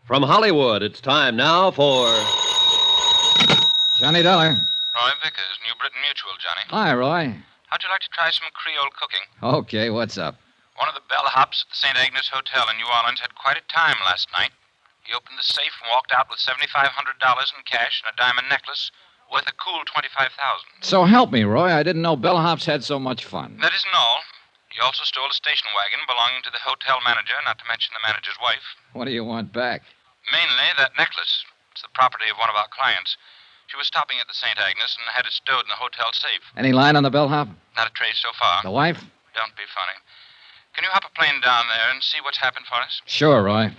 From Hollywood, it's time now for... Johnny Dollar. Roy Vickers, New Britain Mutual, Johnny. Hi, Roy. How'd you like to try some Creole cooking? Okay, what's up? One of the bellhops at the St. Agnes Hotel in New Orleans had quite a time last night. He opened the safe and walked out with $7,500 in cash and a diamond necklace worth a cool $25,000. So help me, Roy. I didn't know bellhops had so much fun. That isn't all. He also stole a station wagon belonging to the hotel manager, not to mention the manager's wife. What do you want back? Mainly that necklace. It's the property of one of our clients. She was stopping at the St. Agnes and had it stowed in the hotel safe. Any line on the bellhop? Not a trace so far. The wife? Don't be funny. Can you hop a plane down there and see what's happened for us? Sure, Roy.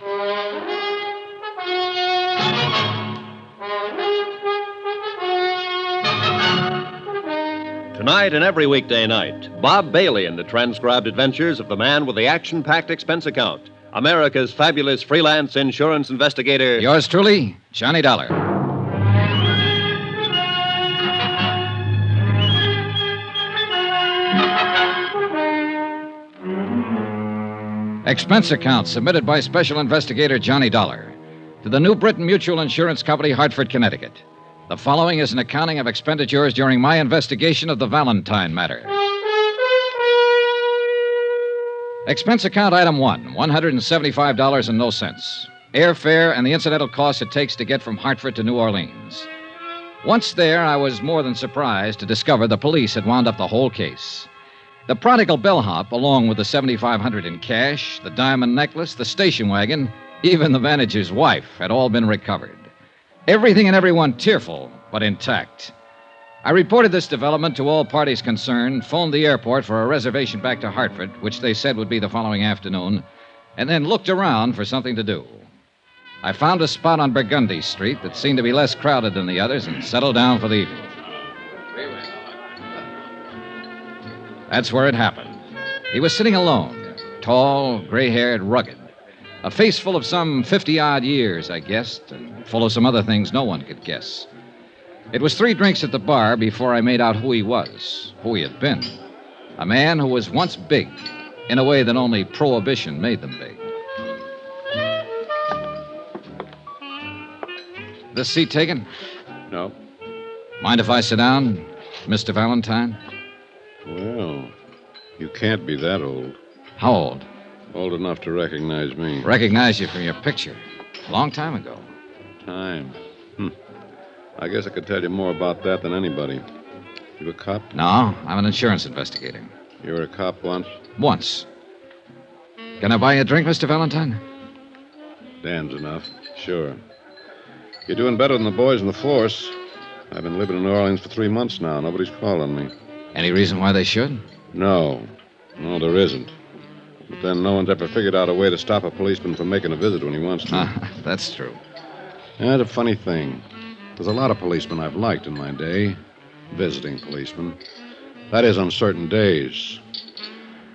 Tonight and every weekday night, Bob Bailey in the transcribed adventures of the man with the action-packed expense account, America's fabulous freelance insurance investigator. Yours truly, Johnny Dollar. Expense account submitted by Special Investigator Johnny Dollar to the New Britain Mutual Insurance Company, Hartford, Connecticut. The following is an accounting of expenditures during my investigation of the Valentine matter. Expense account item 1, $175 and no cents. Airfare and the incidental costs it takes to get from Hartford to New Orleans. Once there, I was more than surprised to discover the police had wound up the whole case. The prodigal bellhop, along with the $7,500 in cash, the diamond necklace, the station wagon, even the manager's wife, had all been recovered. Everything and everyone tearful, but intact. I reported this development to all parties concerned, phoned the airport for a reservation back to Hartford, which they said would be the following afternoon, and then looked around for something to do. I found a spot on Burgundy Street that seemed to be less crowded than the others and settled down for the evening. That's where it happened. He was sitting alone, tall, gray-haired, rugged. A face full of some 50-odd years, I guessed, and full of some other things no one could guess. It was 3 drinks at the bar before I made out who he was, who he had been. A man who was once big, in a way that only Prohibition made them big. This seat taken? No. Mind if I sit down, Mr. Valentine? Well, you can't be that old. How old? Old enough to recognize me. Recognize you from your picture. A long time ago. Time. I guess I could tell you more about that than anybody. You a cop? No, I'm an insurance investigator. You were a cop once? Once. Can I buy you a drink, Mr. Valentine? Dan's enough. Sure. You're doing better than the boys in the force. I've been living in New Orleans for 3 months now. Nobody's called on me. Any reason why they should? No, there isn't. But then no one's ever figured out a way to stop a policeman from making a visit when he wants to. That's true. That's a funny thing. There's a lot of policemen I've liked in my day. Visiting policemen. That is, on certain days.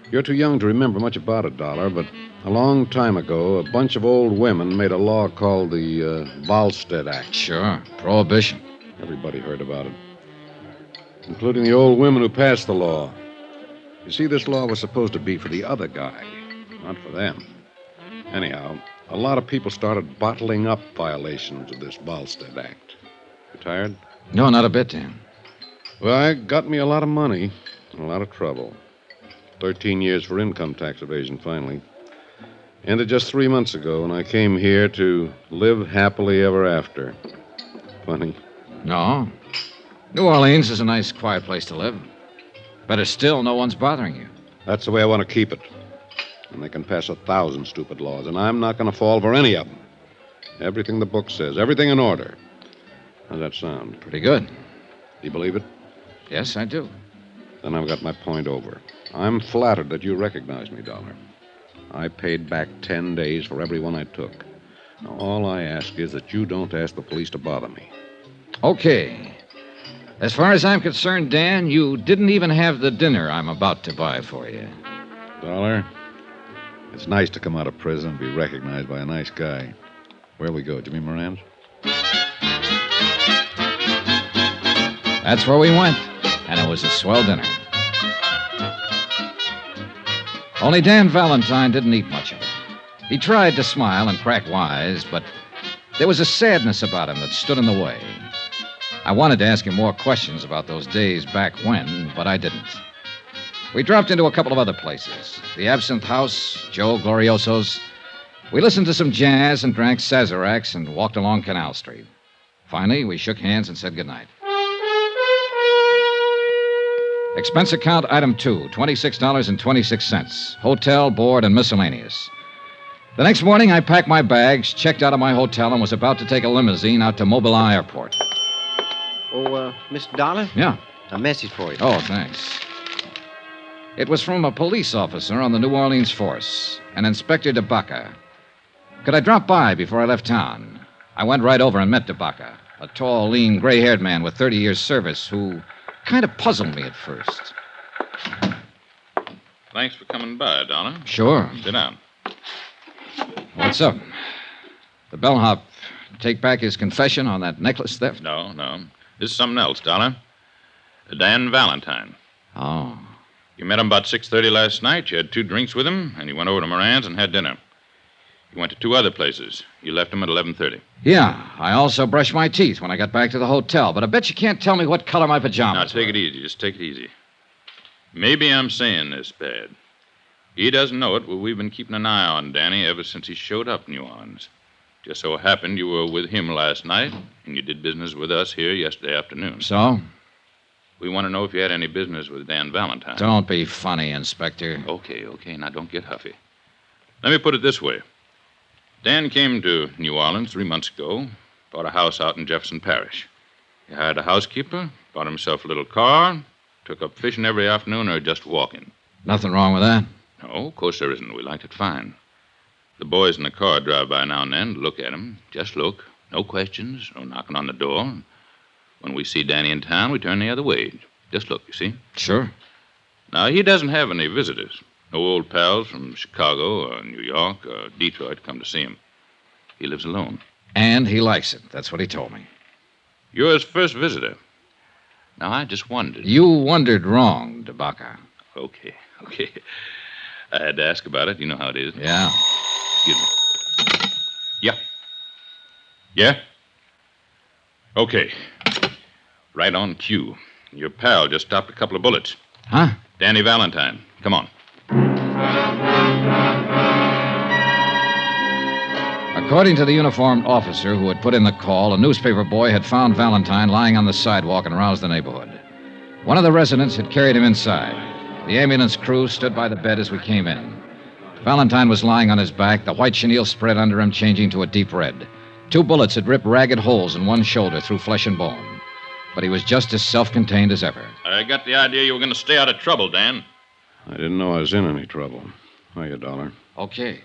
You're too young to remember much about it, Dollar, but a long time ago, a bunch of old women made a law called the Volstead Act. Sure. Prohibition. Everybody heard about it. Including the old women who passed the law. You see, this law was supposed to be for the other guy, not for them. Anyhow, a lot of people started bottling up violations of this Volstead Act. You tired? No, not a bit, Dan. Well, it got me a lot of money and a lot of trouble. 13 years for income tax evasion, finally. Ended just 3 months ago when I came here to live happily ever after. Funny. No. New Orleans is a nice, quiet place to live. Better still, no one's bothering you. That's the way I want to keep it. And they can pass 1,000 stupid laws, and I'm not going to fall for any of them. Everything the book says, everything in order. How's that sound? Pretty good. Do you believe it? Yes, I do. Then I've got my point over. I'm flattered that you recognize me, Dollar. I paid back 10 days for every one I took. Now, all I ask is that you don't ask the police to bother me. Okay. As far as I'm concerned, Dan, you didn't even have the dinner I'm about to buy for you. Dollar, it's nice to come out of prison and be recognized by a nice guy. Where'll we go, Jimmy Moran's? That's where we went, and it was a swell dinner. Only Dan Valentine didn't eat much of it. He tried to smile and crack wise, but there was a sadness about him that stood in the way. I wanted to ask him more questions about those days back when, but I didn't. We dropped into a couple of other places. The Absinthe House, Joe Glorioso's. We listened to some jazz and drank Sazeracs and walked along Canal Street. Finally, we shook hands and said goodnight. Expense account item 2, $26.26. Hotel, board, and miscellaneous. The next morning, I packed my bags, checked out of my hotel, and was about to take a limousine out to Mobile Airport. Oh, Mr. Dollar? Yeah. A message for you. Oh, thanks. It was from a police officer on the New Orleans force, an Inspector DeBaca. Could I drop by before I left town? I went right over and met DeBaca, a tall, lean, gray-haired man with 30 years' service who kind of puzzled me at first. Thanks for coming by, Donna. Sure. Sit down. What's up? The bellhop take back his confession on that necklace theft? No. This is something else, Donna. Dan Valentine. Oh. You met him about 6:30 last night. You had 2 drinks with him, and you went over to Moran's and had dinner. You went to 2 other places. You left him at 11:30. Yeah, I also brushed my teeth when I got back to the hotel, but I bet you can't tell me what color my pajamas Now, take it easy. Just take it easy. Maybe I'm saying this bad. He doesn't know it, but we've been keeping an eye on Danny ever since he showed up in New Orleans. Just so happened you were with him last night, and you did business with us here yesterday afternoon. So? We want to know if you had any business with Dan Valentine. Don't be funny, Inspector. Okay. Now, don't get huffy. Let me put it this way. Dan came to New Orleans 3 months ago, bought a house out in Jefferson Parish. He hired a housekeeper, bought himself a little car, took up fishing every afternoon or just walking. Nothing wrong with that? No, of course there isn't. We liked it fine. The boys in the car drive by now and then to look at him. Just look. No questions, no knocking on the door. When we see Danny in town, we turn the other way. Just look, you see? Sure. Now, he doesn't have any visitors. No old pals from Chicago or New York or Detroit come to see him. He lives alone. And he likes it. That's what he told me. You're his first visitor. Now, I just wondered. You wondered wrong, DeBaca. Okay. I had to ask about it. You know how it is. Yeah. Excuse me. Yeah? Okay. Right on cue. Your pal just stopped a couple of bullets. Huh? Danny Valentine. Come on. According to the uniformed officer who had put in the call, a newspaper boy had found Valentine lying on the sidewalk and roused the neighborhood. One of the residents had carried him inside. The ambulance crew stood by the bed as we came in. Valentine was lying on his back, the white chenille spread under him, changing to a deep red. 2 bullets had ripped ragged holes in one shoulder through flesh and bone. But he was just as self-contained as ever. I got the idea you were going to stay out of trouble, Dan. I didn't know I was in any trouble. Hiya, Dollar. Okay.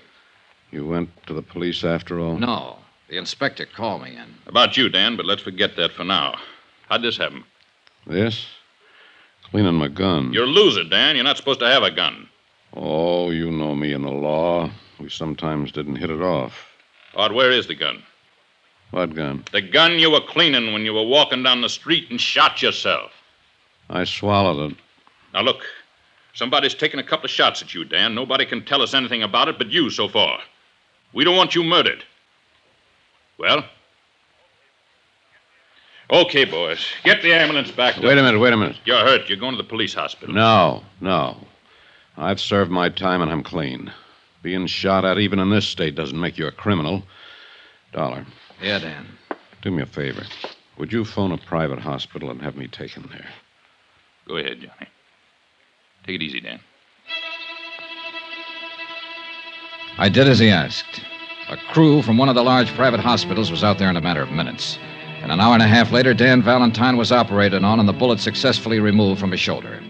You went to the police after all? No. The inspector called me in. About you, Dan, but let's forget that for now. How'd this happen? This? Cleaning my gun. You're a loser, Dan. You're not supposed to have a gun. Oh, you know me and the law. We sometimes didn't hit it off. Art, where is the gun? What gun? The gun you were cleaning when you were walking down the street and shot yourself. I swallowed it. Now, look. Somebody's taken a couple of shots at you, Dan. Nobody can tell us anything about it but you so far. We don't want you murdered. Well? Okay, boys. Get the ambulance back. Wait a minute. You're hurt. You're going to the police hospital. No. I've served my time and I'm clean. Being shot at even in this state doesn't make you a criminal. Dollar. Yeah, Dan. Do me a favor. Would you phone a private hospital and have me taken there? Go ahead, Johnny. Take it easy, Dan. I did as he asked. A crew from one of the large private hospitals was out there in a matter of minutes. And an hour and a half later, Dan Valentine was operated on and the bullet successfully removed from his shoulder.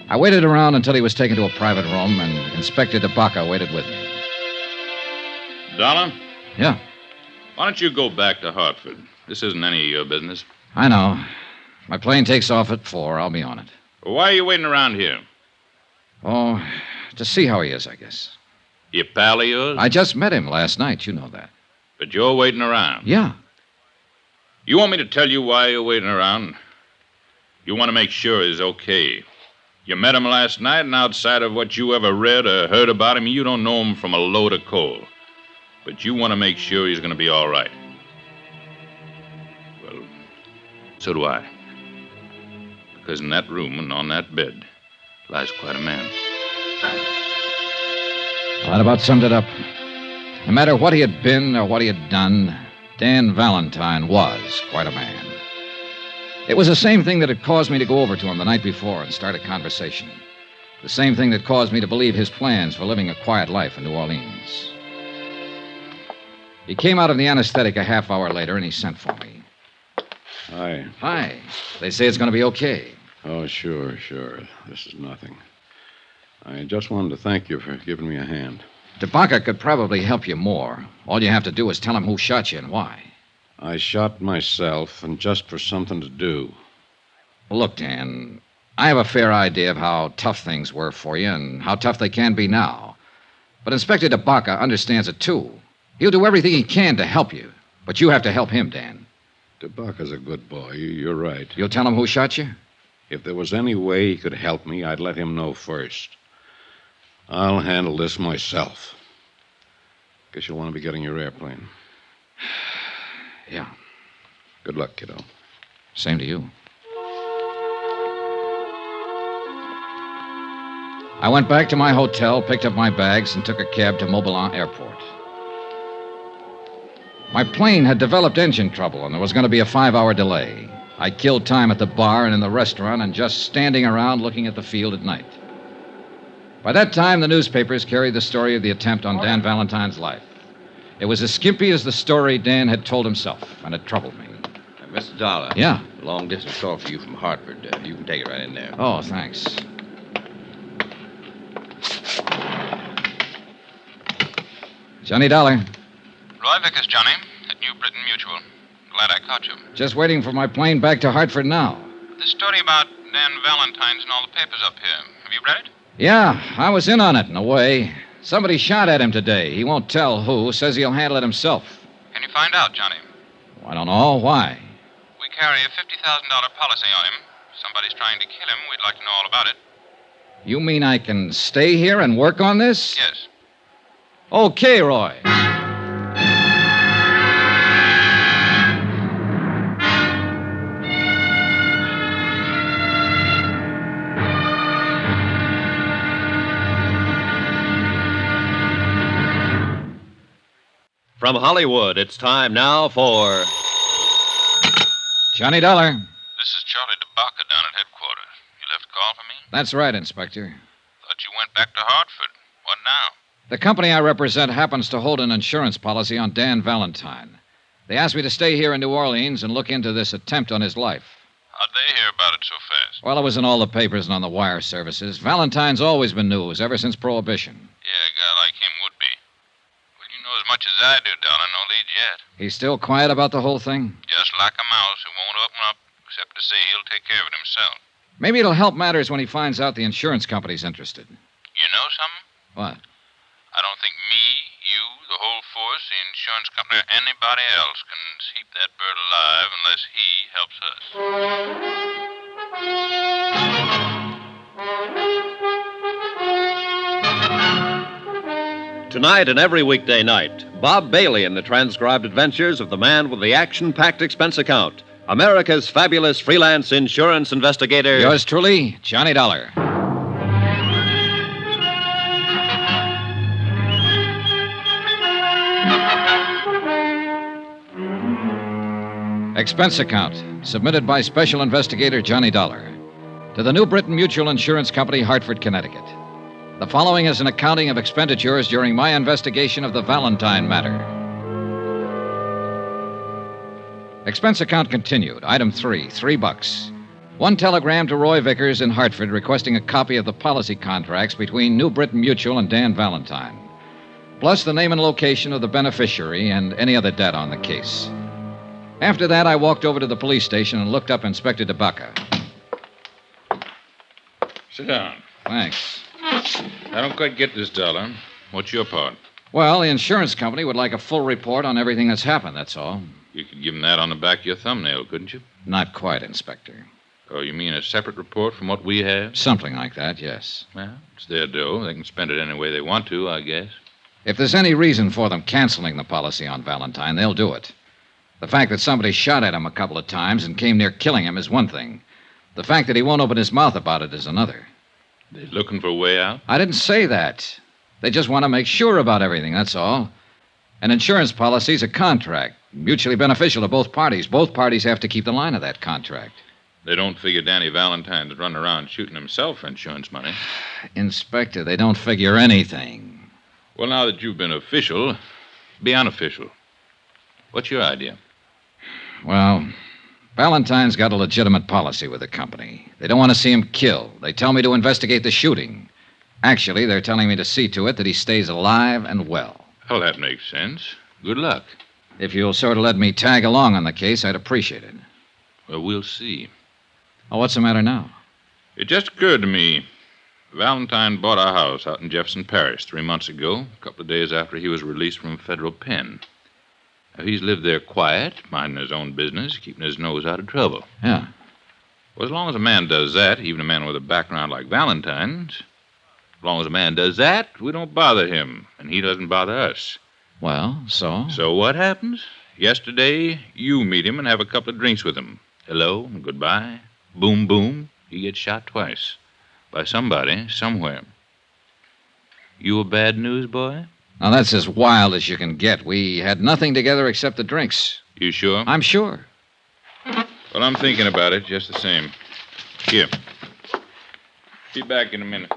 I waited around until he was taken to a private room, and Inspector DeBaca waited with me. Dollar? Yeah, Why don't you go back to Hartford? This isn't any of your business. I know. My plane takes off at 4. I'll be on it. Why are you waiting around here? Oh, to see how he is, I guess. You pal of yours? I just met him last night. You know that. But you're waiting around. Yeah. You want me to tell you why you're waiting around? You want to make sure he's okay. You met him last night, and outside of what you ever read or heard about him, you don't know him from a load of coal. But you want to make sure he's going to be all right. Well, so do I. Because in that room and on that bed lies quite a man. Well, that about summed it up. No matter what he had been or what he had done, Dan Valentine was quite a man. It was the same thing that had caused me to go over to him the night before and start a conversation. The same thing that caused me to believe his plans for living a quiet life in New Orleans. He came out of the anesthetic a half hour later, and he sent for me. Hi. Hi. They say it's going to be okay. Oh, sure. This is nothing. I just wanted to thank you for giving me a hand. Tabaka could probably help you more. All you have to do is tell him who shot you and why. I shot myself, and just for something to do. Look, Dan, I have a fair idea of how tough things were for you and how tough they can be now. But Inspector Tabaka understands it, too. He'll do everything he can to help you. But you have to help him, Dan. Tabaka's a good boy. You're right. You'll tell him who shot you? If there was any way he could help me, I'd let him know first. I'll handle this myself. Guess you'll want to be getting your airplane. Yeah. Good luck, kiddo. Same to you. I went back to my hotel, picked up my bags, and took a cab to Mobilon Airport. My plane had developed engine trouble, and there was going to be a 5-hour delay. I killed time at the bar and in the restaurant and just standing around looking at the field at night. By that time, the newspapers carried the story of the attempt on Dan Valentine's life. It was as skimpy as the story Dan had told himself, and it troubled me. Mr. Dollar. Yeah? Long distance call for you from Hartford. You can take it right in there. Oh, thanks. Johnny Dollar. Roy Vickers, Johnny, at New Britain Mutual. Glad I caught you. Just waiting for my plane back to Hartford now. This story about Dan Valentine's in all the papers up here. Have you read it? Yeah, I was in on it in a way. Somebody shot at him today. He won't tell who. Says he'll handle it himself. Can you find out, Johnny? I don't know. Why? We carry a $50,000 policy on him. If somebody's trying to kill him, we'd like to know all about it. You mean I can stay here and work on this? Yes. Okay, Roy. From Hollywood, it's time now for Johnny Dollar. This is Charlie DeBacca down at headquarters. You left a call for me? That's right, Inspector. Thought you went back to Hartford. What now? The company I represent happens to hold an insurance policy on Dan Valentine. They asked me to stay here in New Orleans and look into this attempt on his life. How'd they hear about it so fast? Well, it was in all the papers and on the wire services. Valentine's always been news, ever since Prohibition. Yeah, a guy like him would be. Well, you know as much as I do, Dollar. No leads yet. He's still quiet about the whole thing? Just like a mouse who won't open up, except to say he'll take care of it himself. Maybe it'll help matters when he finds out the insurance company's interested. You know something? What? I don't think me, you, the whole force, the insurance company, or anybody else can keep that bird alive unless he helps us. Tonight and every weekday night, Bob Bailey in the transcribed adventures of the man with the action-packed expense account, America's fabulous freelance insurance investigator. Yours truly, Johnny Dollar. Expense account, submitted by Special Investigator Johnny Dollar to the New Britain Mutual Insurance Company, Hartford, Connecticut. The following is an accounting of expenditures during my investigation of the Valentine matter. Expense account continued. Item 3, $3. One telegram to Roy Vickers in Hartford requesting a copy of the policy contracts between New Britain Mutual and Dan Valentine, plus the name and location of the beneficiary and any other data on the case. After that, I walked over to the police station and looked up Inspector DeBacca. Sit down. Thanks. I don't quite get this, Dollar. What's your part? Well, the insurance company would like a full report on everything that's happened, that's all. You could give them that on the back of your thumbnail, couldn't you? Not quite, Inspector. Oh, you mean a separate report from what we have? Something like that, yes. Well, it's their dough. They can spend it any way they want to, I guess. If there's any reason for them canceling the policy on Valentine, they'll do it. The fact that somebody shot at him a couple of times and came near killing him is one thing. The fact that he won't open his mouth about it is another. They're looking for a way out? I didn't say that. They just want to make sure about everything, that's all. An insurance policy's a contract, mutually beneficial to both parties. Both parties have to keep the line of that contract. They don't figure Danny Valentine's running around shooting himself for insurance money. Inspector, they don't figure anything. Well, now that you've been official, be unofficial. What's your idea? Well, Valentine's got a legitimate policy with the company. They don't want to see him killed. They tell me to investigate the shooting. Actually, they're telling me to see to it that he stays alive and well. Well, that makes sense. Good luck. If you'll sort of let me tag along on the case, I'd appreciate it. Well, we'll see. Oh, what's the matter now? It just occurred to me. Valentine bought a house out in Jefferson Parish 3 months ago, a couple of days after he was released from federal pen. Now, he's lived there quiet, minding his own business, keeping his nose out of trouble. Yeah. Well, as long as a man does that, even a man with a background like Valentine's, as long as a man does that, we don't bother him, and he doesn't bother us. Well, so? So what happens? Yesterday, you meet him and have a couple of drinks with him. Hello and goodbye. Boom, boom. He gets shot twice. By somebody, somewhere. You a bad news boy? Now, that's as wild as you can get. We had nothing together except the drinks. You sure? I'm sure. Well, I'm thinking about it just the same. Here. Be back in a minute.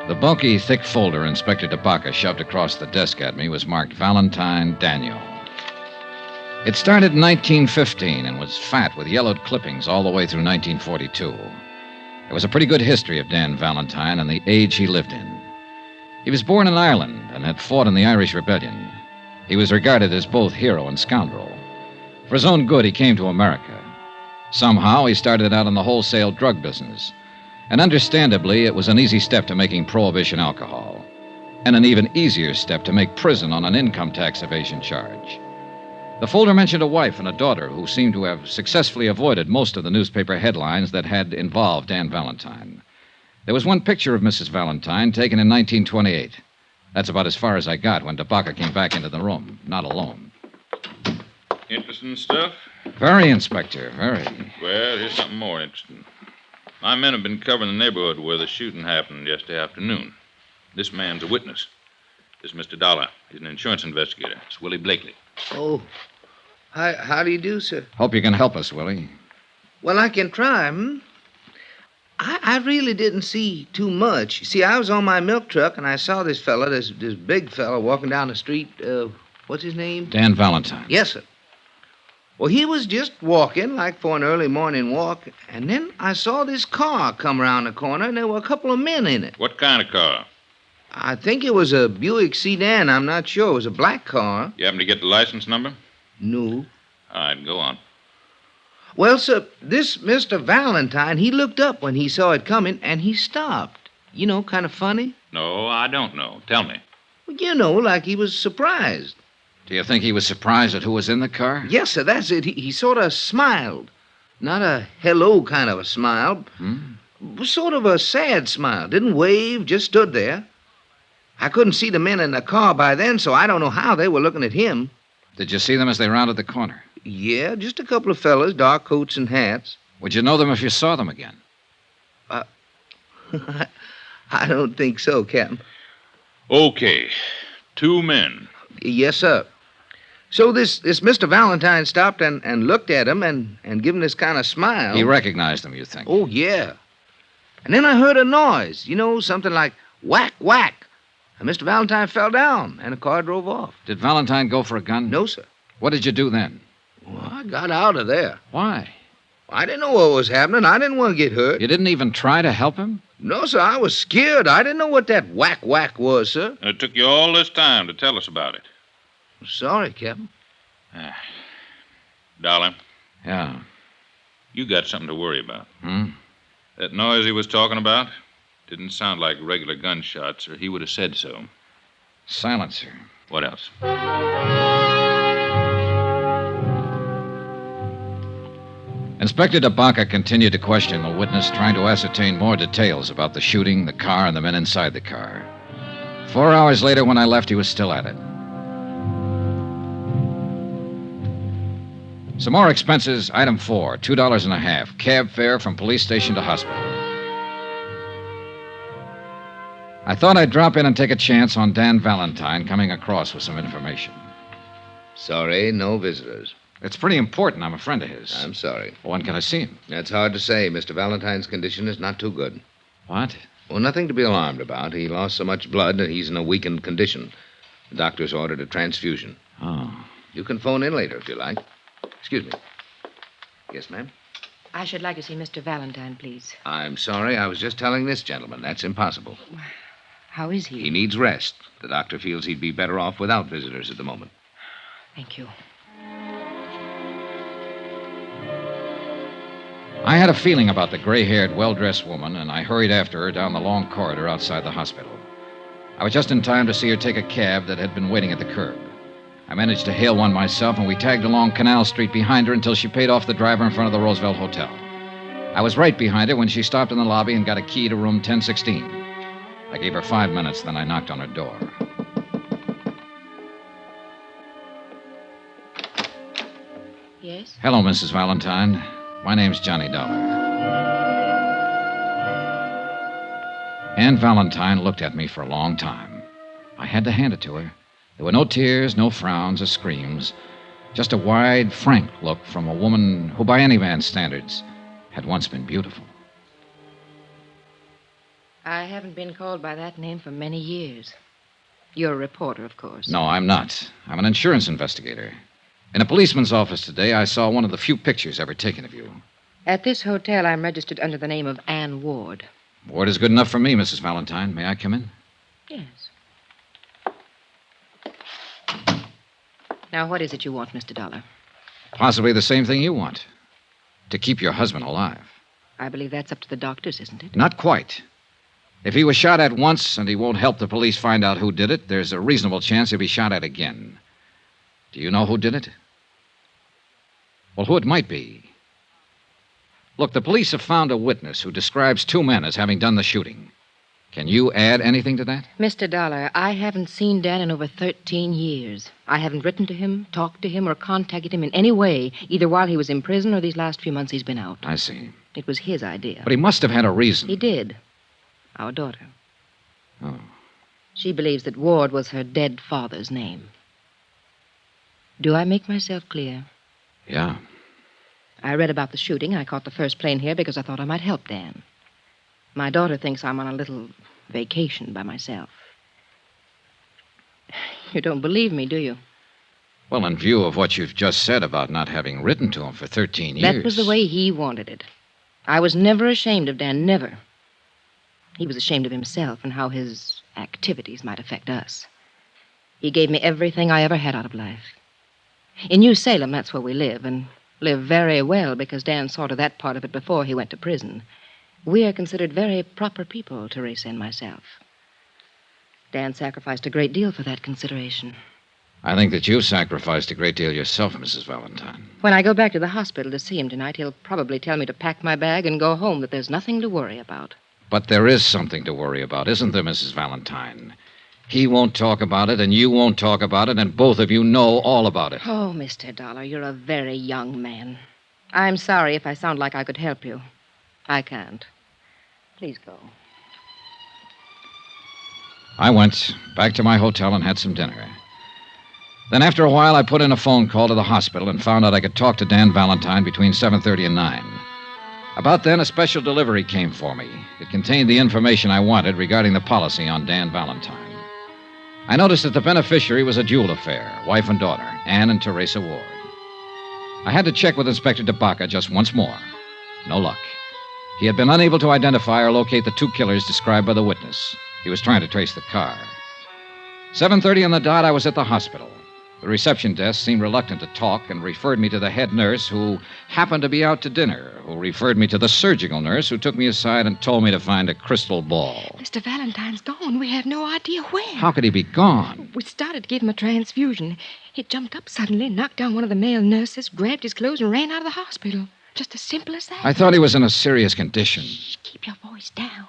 The bulky, thick folder Inspector DeBaca shoved across the desk at me was marked Valentine Daniel. It started in 1915 and was fat with yellowed clippings all the way through 1942. It was a pretty good history of Dan Valentine and the age he lived in. He was born in Ireland and had fought in the Irish Rebellion. He was regarded as both hero and scoundrel. For his own good, he came to America. Somehow, he started out in the wholesale drug business. And understandably, it was an easy step to making prohibition alcohol, and an even easier step to make prison on an income tax evasion charge. The folder mentioned a wife and a daughter who seemed to have successfully avoided most of the newspaper headlines that had involved Dan Valentine. There was one picture of Mrs. Valentine taken in 1928. That's about as far as I got when DeBaca came back into the room, not alone. Interesting stuff? Very, Inspector, very. Well, here's something more interesting. My men have been covering the neighborhood where the shooting happened yesterday afternoon. This man's a witness. This is Mr. Dollar. He's an insurance investigator. It's Willie Blakely. Oh, how do you do, sir? Hope you can help us, Willie. Well, I can try, I really didn't see too much. See, I was on my milk truck, and I saw this fella, this big fella, walking down the street. What's his name? Dan Valentine. Yes, sir. Well, he was just walking, like for an early morning walk, and then I saw this car come around the corner, and there were a couple of men in it. What kind of car? I think it was a Buick sedan. I'm not sure. It was a black car. You happen to get the license number? No. All right, go on. Well, sir, this Mr. Valentine, he looked up when he saw it coming, and he stopped. You know, kind of funny. No, I don't know. Tell me. Well, you know, like he was surprised. Do you think he was surprised at who was in the car? Yes, sir, that's it. He sort of smiled. Not a hello kind of a smile. Sort of a sad smile. Didn't wave, just stood there. I couldn't see the men in the car by then, so I don't know how they were looking at him. Did you see them as they rounded the corner? Yeah, just a couple of fellas, dark coats and hats. Would you know them if you saw them again? I don't think so, Captain. Okay. 2 men. Yes, sir. So this Mr. Valentine stopped and looked at him and gave him this kind of smile. He recognized them, you think? Oh, yeah. And then I heard a noise, you know, something like whack, whack. And Mr. Valentine fell down, and the car drove off. Did Valentine go for a gun? No, sir. What did you do then? Well, I got out of there. Why? I didn't know what was happening. I didn't want to get hurt. You didn't even try to help him? No, sir. I was scared. I didn't know what that whack, whack was, sir. And it took you all this time to tell us about it. Sorry, Captain. Dollar, Yeah. you got something to worry about. Hmm? That noise he was talking about didn't sound like regular gunshots, or he would have said so. Silencer. What else? Inspector DeBaca continued to question the witness, trying to ascertain more details about the shooting, the car, and the men inside the car. 4 hours later, when I left, he was still at it. Some more expenses. Item 4, $2.50. Cab fare from police station to hospital. I thought I'd drop in and take a chance on Dan Valentine coming across with some information. Sorry, no visitors. It's pretty important. I'm a friend of his. I'm sorry. When can I see him? That's hard to say. Mr. Valentine's condition is not too good. What? Well, nothing to be alarmed about. He lost so much blood that he's in a weakened condition. The doctor's ordered a transfusion. Oh. You can phone in later if you like. Excuse me. Yes, ma'am? I should like to see Mr. Valentine, please. I'm sorry. I was just telling this gentleman. That's impossible. How is he? He needs rest. The doctor feels he'd be better off without visitors at the moment. Thank you. I had a feeling about the gray-haired, well-dressed woman, and I hurried after her down the long corridor outside the hospital. I was just in time to see her take a cab that had been waiting at the curb. I managed to hail one myself, and we tagged along Canal Street behind her until she paid off the driver in front of the Roosevelt Hotel. I was right behind her when she stopped in the lobby and got a key to room 1016. I gave her 5 minutes, then I knocked on her door. Yes? Hello, Mrs. Valentine. My name's Johnny Dollar. Ann Valentine looked at me for a long time. I had to hand it to her. There were no tears, no frowns or screams, just a wide, frank look from a woman who, by any man's standards, had once been beautiful. I haven't been called by that name for many years. You're a reporter, of course. No, I'm not. I'm an insurance investigator. In a policeman's office today, I saw one of the few pictures ever taken of you. At this hotel, I'm registered under the name of Ann Ward. Ward is good enough for me, Mrs. Valentine. May I come in? Yes. Now, what is it you want, Mr. Dollar? Possibly the same thing you want. To keep your husband alive. I believe that's up to the doctors, isn't it? Not quite. If he was shot at once and he won't help the police find out who did it, there's a reasonable chance he'll be shot at again. Do you know who did it? Well, who it might be. Look, the police have found a witness who describes 2 men as having done the shooting. Can you add anything to that? Mr. Dollar, I haven't seen Dan in over 13 years. I haven't written to him, talked to him, or contacted him in any way, either while he was in prison or these last few months he's been out. I see. It was his idea. But he must have had a reason. He did. Our daughter. Oh. She believes that Ward was her dead father's name. Do I make myself clear? Yeah. I read about the shooting. I caught the first plane here because I thought I might help Dan. My daughter thinks I'm on a little vacation by myself. You don't believe me, do you? Well, in view of what you've just said about not having written to him for 13 years... That was the way he wanted it. I was never ashamed of Dan, never. He was ashamed of himself and how his activities might affect us. He gave me everything I ever had out of life. In New Salem, that's where we live, and live very well because Dan saw to that part of it before he went to prison. We are considered very proper people, Teresa and myself. Dan sacrificed a great deal for that consideration. I think that you've sacrificed a great deal yourself, Mrs. Valentine. When I go back to the hospital to see him tonight, he'll probably tell me to pack my bag and go home, that there's nothing to worry about. But there is something to worry about, isn't there, Mrs. Valentine? He won't talk about it, and you won't talk about it, and both of you know all about it. Oh, Mr. Dollar, you're a very young man. I'm sorry if I sound like I could help you. I can't. Please go. I went back to my hotel and had some dinner. Then after a while, I put in a phone call to the hospital and found out I could talk to Dan Valentine between 7:30 and 9. About then, a special delivery came for me. It contained the information I wanted regarding the policy on Dan Valentine. I noticed that the beneficiary was a dual affair, wife and daughter, Ann and Teresa Ward. I had to check with Inspector DeBaca just once more. No luck. He had been unable to identify or locate the 2 killers described by the witness. He was trying to trace the car. 7:30 on the dot, I was at the hospital. The reception desk seemed reluctant to talk and referred me to the head nurse, who happened to be out to dinner, who referred me to the surgical nurse, who took me aside and told me to find a crystal ball. Mr. Valentine's gone. We have no idea when. How could he be gone? We started to give him a transfusion. He jumped up suddenly, knocked down one of the male nurses, grabbed his clothes, and ran out of the hospital. Just as simple as that. I thought he was in a serious condition. Shh, keep your voice down.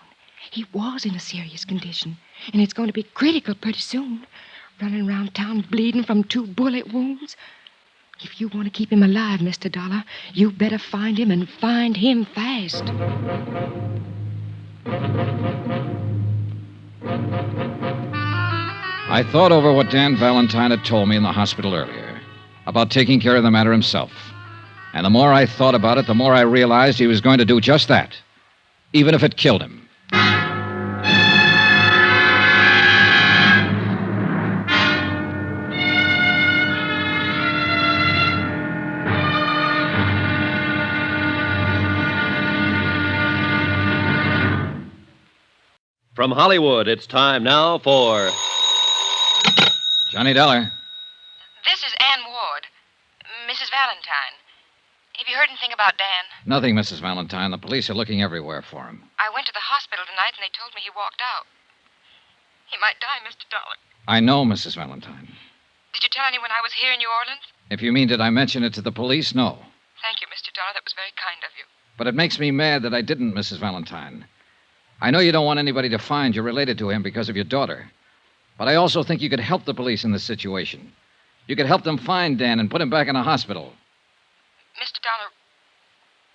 He was in a serious condition, and it's going to be critical pretty soon. Running around town bleeding from 2 bullet wounds. If you want to keep him alive, Mr. Dollar, you better find him and find him fast. I thought over what Dan Valentine had told me in the hospital earlier about taking care of the matter himself. And the more I thought about it, the more I realized he was going to do just that, even if it killed him. From Hollywood, it's time now for Johnny Dollar. This is Ann Ward, Mrs. Valentine. Have you heard anything about Dan? Nothing, Mrs. Valentine. The police are looking everywhere for him. I went to the hospital tonight, and they told me he walked out. He might die, Mr. Dollar. I know, Mrs. Valentine. Did you tell anyone I was here in New Orleans? If you mean, did I mention it to the police? No. Thank you, Mr. Dollar. That was very kind of you. But it makes me mad that I didn't, Mrs. Valentine. I know you don't want anybody to find you're related to him because of your daughter. But I also think you could help the police in this situation. You could help them find Dan and put him back in a hospital. Mr. Dollar,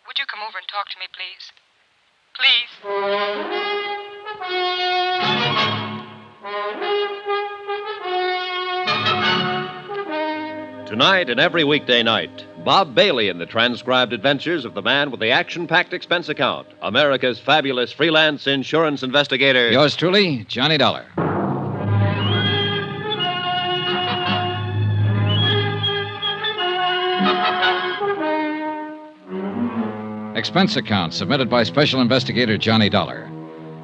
would you come over and talk to me, please? Please. Tonight and every weekday night, Bob Bailey in the transcribed adventures of the man with the action-packed expense account, America's fabulous freelance insurance investigator. Yours truly, Johnny Dollar. Expense account submitted by Special Investigator Johnny Dollar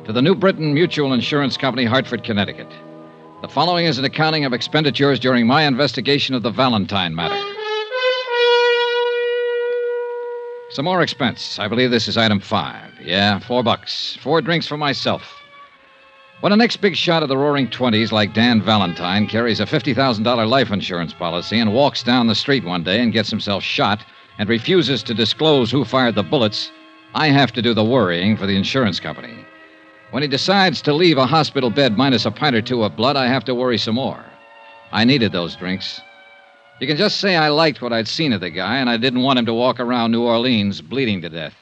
to the New Britain Mutual Insurance Company, Hartford, Connecticut. The following is an accounting of expenditures during my investigation of the Valentine matter. Some more expense. I believe this is item 5. Yeah, $4. 4 drinks for myself. When a next big shot of the roaring 20s like Dan Valentine carries a $50,000 life insurance policy and walks down the street one day and gets himself shot and refuses to disclose who fired the bullets, I have to do the worrying for the insurance company. When he decides to leave a hospital bed minus a pint or 2 of blood, I have to worry some more. I needed those drinks. You can just say I liked what I'd seen of the guy, and I didn't want him to walk around New Orleans bleeding to death.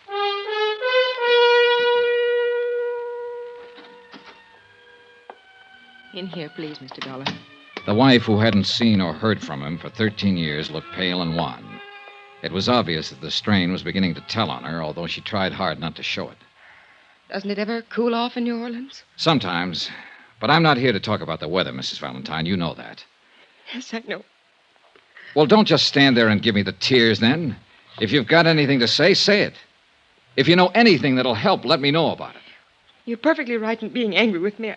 In here, please, Mr. Dollar. The wife, who hadn't seen or heard from him for 13 years, looked pale and wan. It was obvious that the strain was beginning to tell on her, although she tried hard not to show it. Doesn't it ever cool off in New Orleans? Sometimes. But I'm not here to talk about the weather, Mrs. Valentine. You know that. Yes, I know. Well, don't just stand there and give me the tears, then. If you've got anything to say, say it. If you know anything that'll help, let me know about it. You're perfectly right in being angry with me.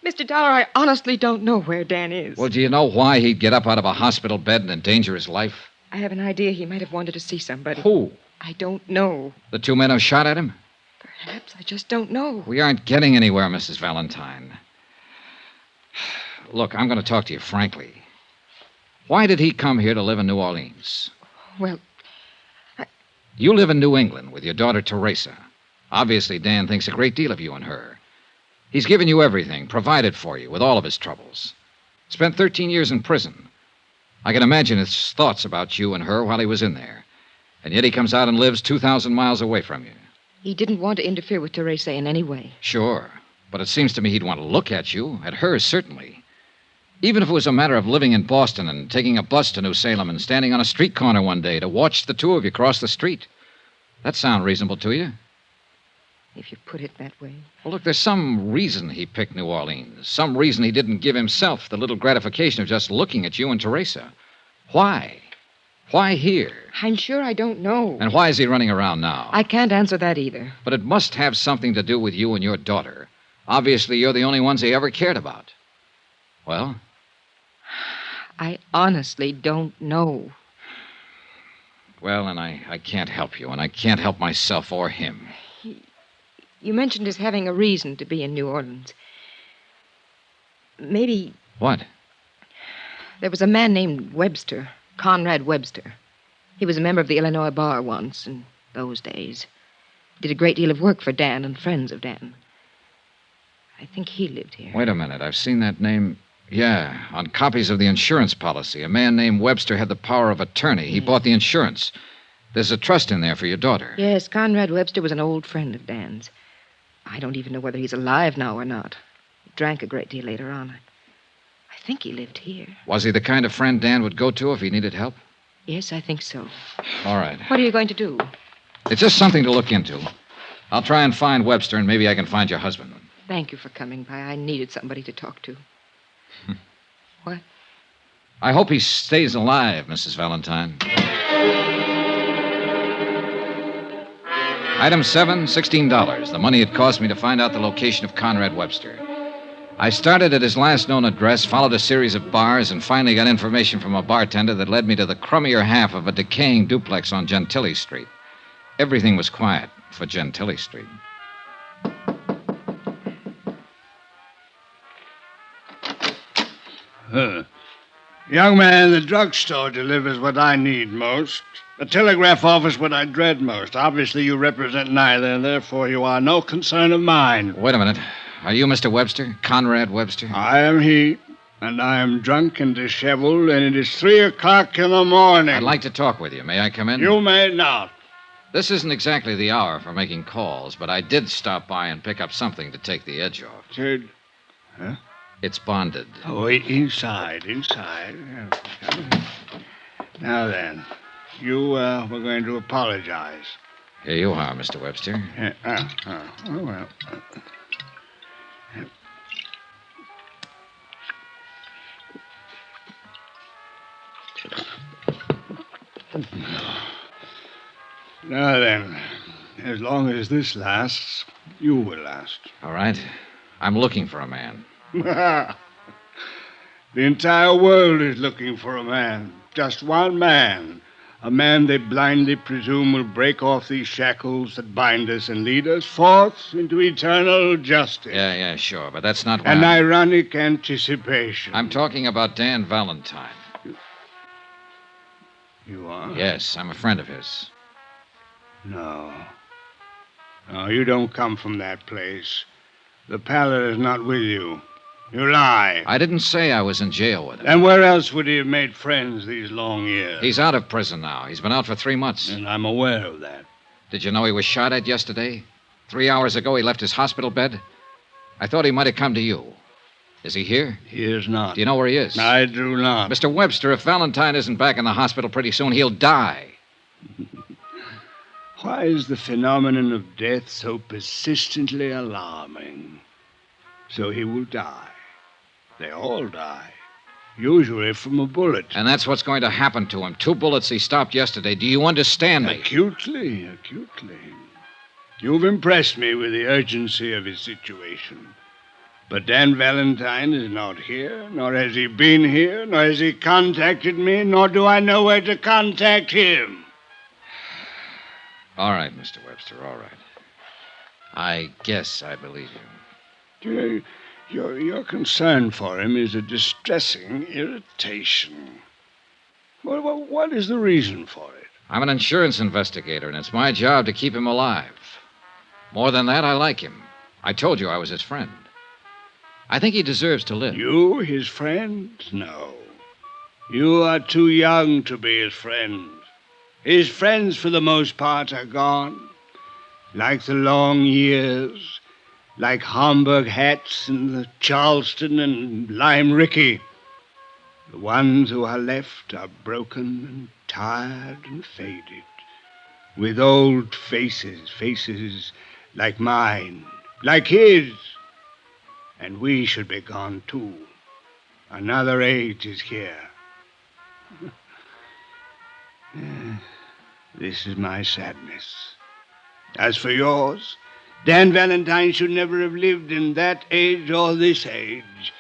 Mr. Dollar, I honestly don't know where Dan is. Well, do you know why he'd get up out of a hospital bed and endanger his life? I have an idea he might have wanted to see somebody. Who? I don't know. The 2 men who shot at him? Perhaps. I just don't know. We aren't getting anywhere, Mrs. Valentine. Look, I'm going to talk to you frankly. Why did he come here to live in New Orleans? Well, You live in New England with your daughter, Teresa. Obviously, Dan thinks a great deal of you and her. He's given you everything, provided for you with all of his troubles. Spent 13 years in prison. I can imagine his thoughts about you and her while he was in there. And yet he comes out and lives 2,000 miles away from you. he didn't want to interfere with Teresa in any way. Sure. But it seems to me he'd want to look at you, at her, certainly. Even if it was a matter of living in Boston and taking a bus to New Salem and standing on a street corner one day to watch the 2 of you cross the street. That sound reasonable to you? If you put it that way. Well, look, there's some reason he picked New Orleans. Some reason he didn't give himself the little gratification of just looking at you and Teresa. Why? Why here? I'm sure I don't know. And why is he running around now? I can't answer that either. But it must have something to do with you and your daughter. Obviously, you're the only ones he ever cared about. Well? I honestly don't know. Well, and I can't help you, and I can't help myself or him. You mentioned his having a reason to be in New Orleans. Maybe What? there was a man named Webster, Conrad Webster. He was a member of the Illinois Bar once in those days. Did a great deal of work for Dan and friends of Dan. I think he lived here. Wait a minute. I've seen that name. Yeah, on copies of the insurance policy. A man named Webster had the power of attorney. He bought the insurance. There's a trust in there for your daughter. Yes, Conrad Webster was an old friend of Dan's. I don't even know whether he's alive now or not. He drank a great deal later on. I think he lived here. Was he the kind of friend Dan would go to if he needed help? Yes, I think so. All right. What are you going to do? It's just something to look into. I'll try and find Webster, and maybe I can find your husband. Thank you for coming by. I needed somebody to talk to. What? I hope he stays alive, Mrs. Valentine. Item 7, $16. The money it cost me to find out the location of Conrad Webster. I started at his last known address, followed a series of bars, and finally got information from a bartender that led me to the crummier half of a decaying duplex on Gentilly Street. Everything was quiet for Gentilly Street. Young man, the drugstore delivers what I need most. The telegraph office what I dread most. Obviously, you represent neither, and therefore you are no concern of mine. Wait a minute. Are you Mr. Webster? Conrad Webster? I am he, and I am drunk and disheveled, and it is 3 o'clock in the morning. I'd like to talk with you. May I come in? You may not. This isn't exactly the hour for making calls, but I did stop by and pick up something to take the edge off. Huh? It's bonded. Oh, inside. Now then, you were going to apologize. Here you are, Mr. Webster. Oh, well. Now then, as long as this lasts, you will last. All right. I'm looking for a man. The entire world is looking for a man. Just one man. A man they blindly presume will break off these shackles that bind us and lead us forth into eternal justice. Yeah, sure, but that's not An ironic anticipation. I'm talking about Dan Valentine. You are? Yes, I'm a friend of his. No, you don't come from that place. The pallet is not with you. You lie. I didn't say I was in jail with him. And where else would he have made friends these long years? He's out of prison now. He's been out for 3 months. And I'm aware of that. Did you know he was shot at yesterday? 3 hours ago, he left his hospital bed. I thought he might have come to you. Is he here? He is not. Do you know where he is? I do not. Mr. Webster, if Valentine isn't back in the hospital pretty soon, he'll die. Why is the phenomenon of death so persistently alarming? So he will die. They all die. Usually from a bullet. And that's what's going to happen to him. 2 bullets he stopped yesterday. Do you understand me? Acutely. You've impressed me with the urgency of his situation. But Dan Valentine is not here, nor has he been here, nor has he contacted me, nor do I know where to contact him. All right, Mr. Webster, all right. I guess I believe you. You know, your concern for him is a distressing irritation. Well, what is the reason for it? I'm an insurance investigator, and it's my job to keep him alive. More than that, I like him. I told you I was his friend. I think he deserves to live. You, his friend? No. You are too young to be his friend. His friends, for the most part, are gone. Like the long years, like Homburg hats and the Charleston and Lime Ricky. The ones who are left are broken and tired and faded, with old faces like mine, like his. And we should be gone, too. Another age is here. This is my sadness. As for yours, Dan Valentine should never have lived in that age or this age.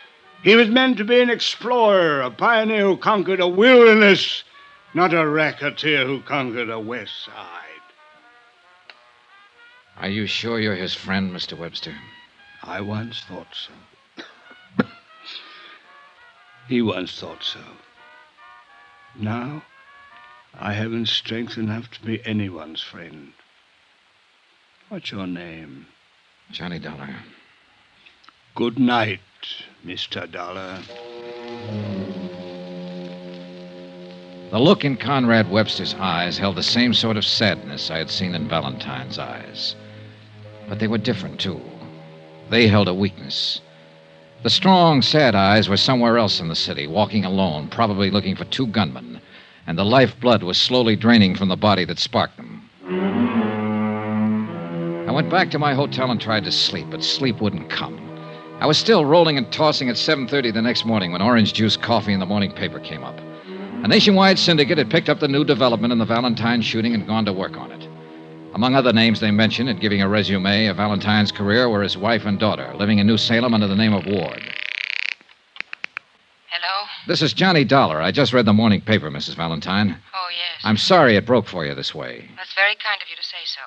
He was meant to be an explorer, a pioneer who conquered a wilderness, not a racketeer who conquered a west side. Are you sure you're his friend, Mr. Webster? I once thought so. He once thought so. Now, I haven't strength enough to be anyone's friend. What's your name? Johnny Dollar. Good night, Mr. Dollar. The look in Conrad Webster's eyes held the same sort of sadness I had seen in Valentine's eyes. But they were different, too. They held a weakness. The strong, sad eyes were somewhere else in the city, walking alone, probably looking for two gunmen, and the lifeblood was slowly draining from the body that sparked them. I went back to my hotel and tried to sleep, but sleep wouldn't come. I was still rolling and tossing at 7:30 the next morning when orange juice coffee in the morning paper came up. A nationwide syndicate had picked up the new development in the Valentine shooting and gone to work on it. Among other names they mentioned in giving a resume of Valentine's career were his wife and daughter, living in New Salem under the name of Ward. Hello? This is Johnny Dollar. I just read the morning paper, Mrs. Valentine. Oh, yes. I'm sorry it broke for you this way. That's very kind of you to say so.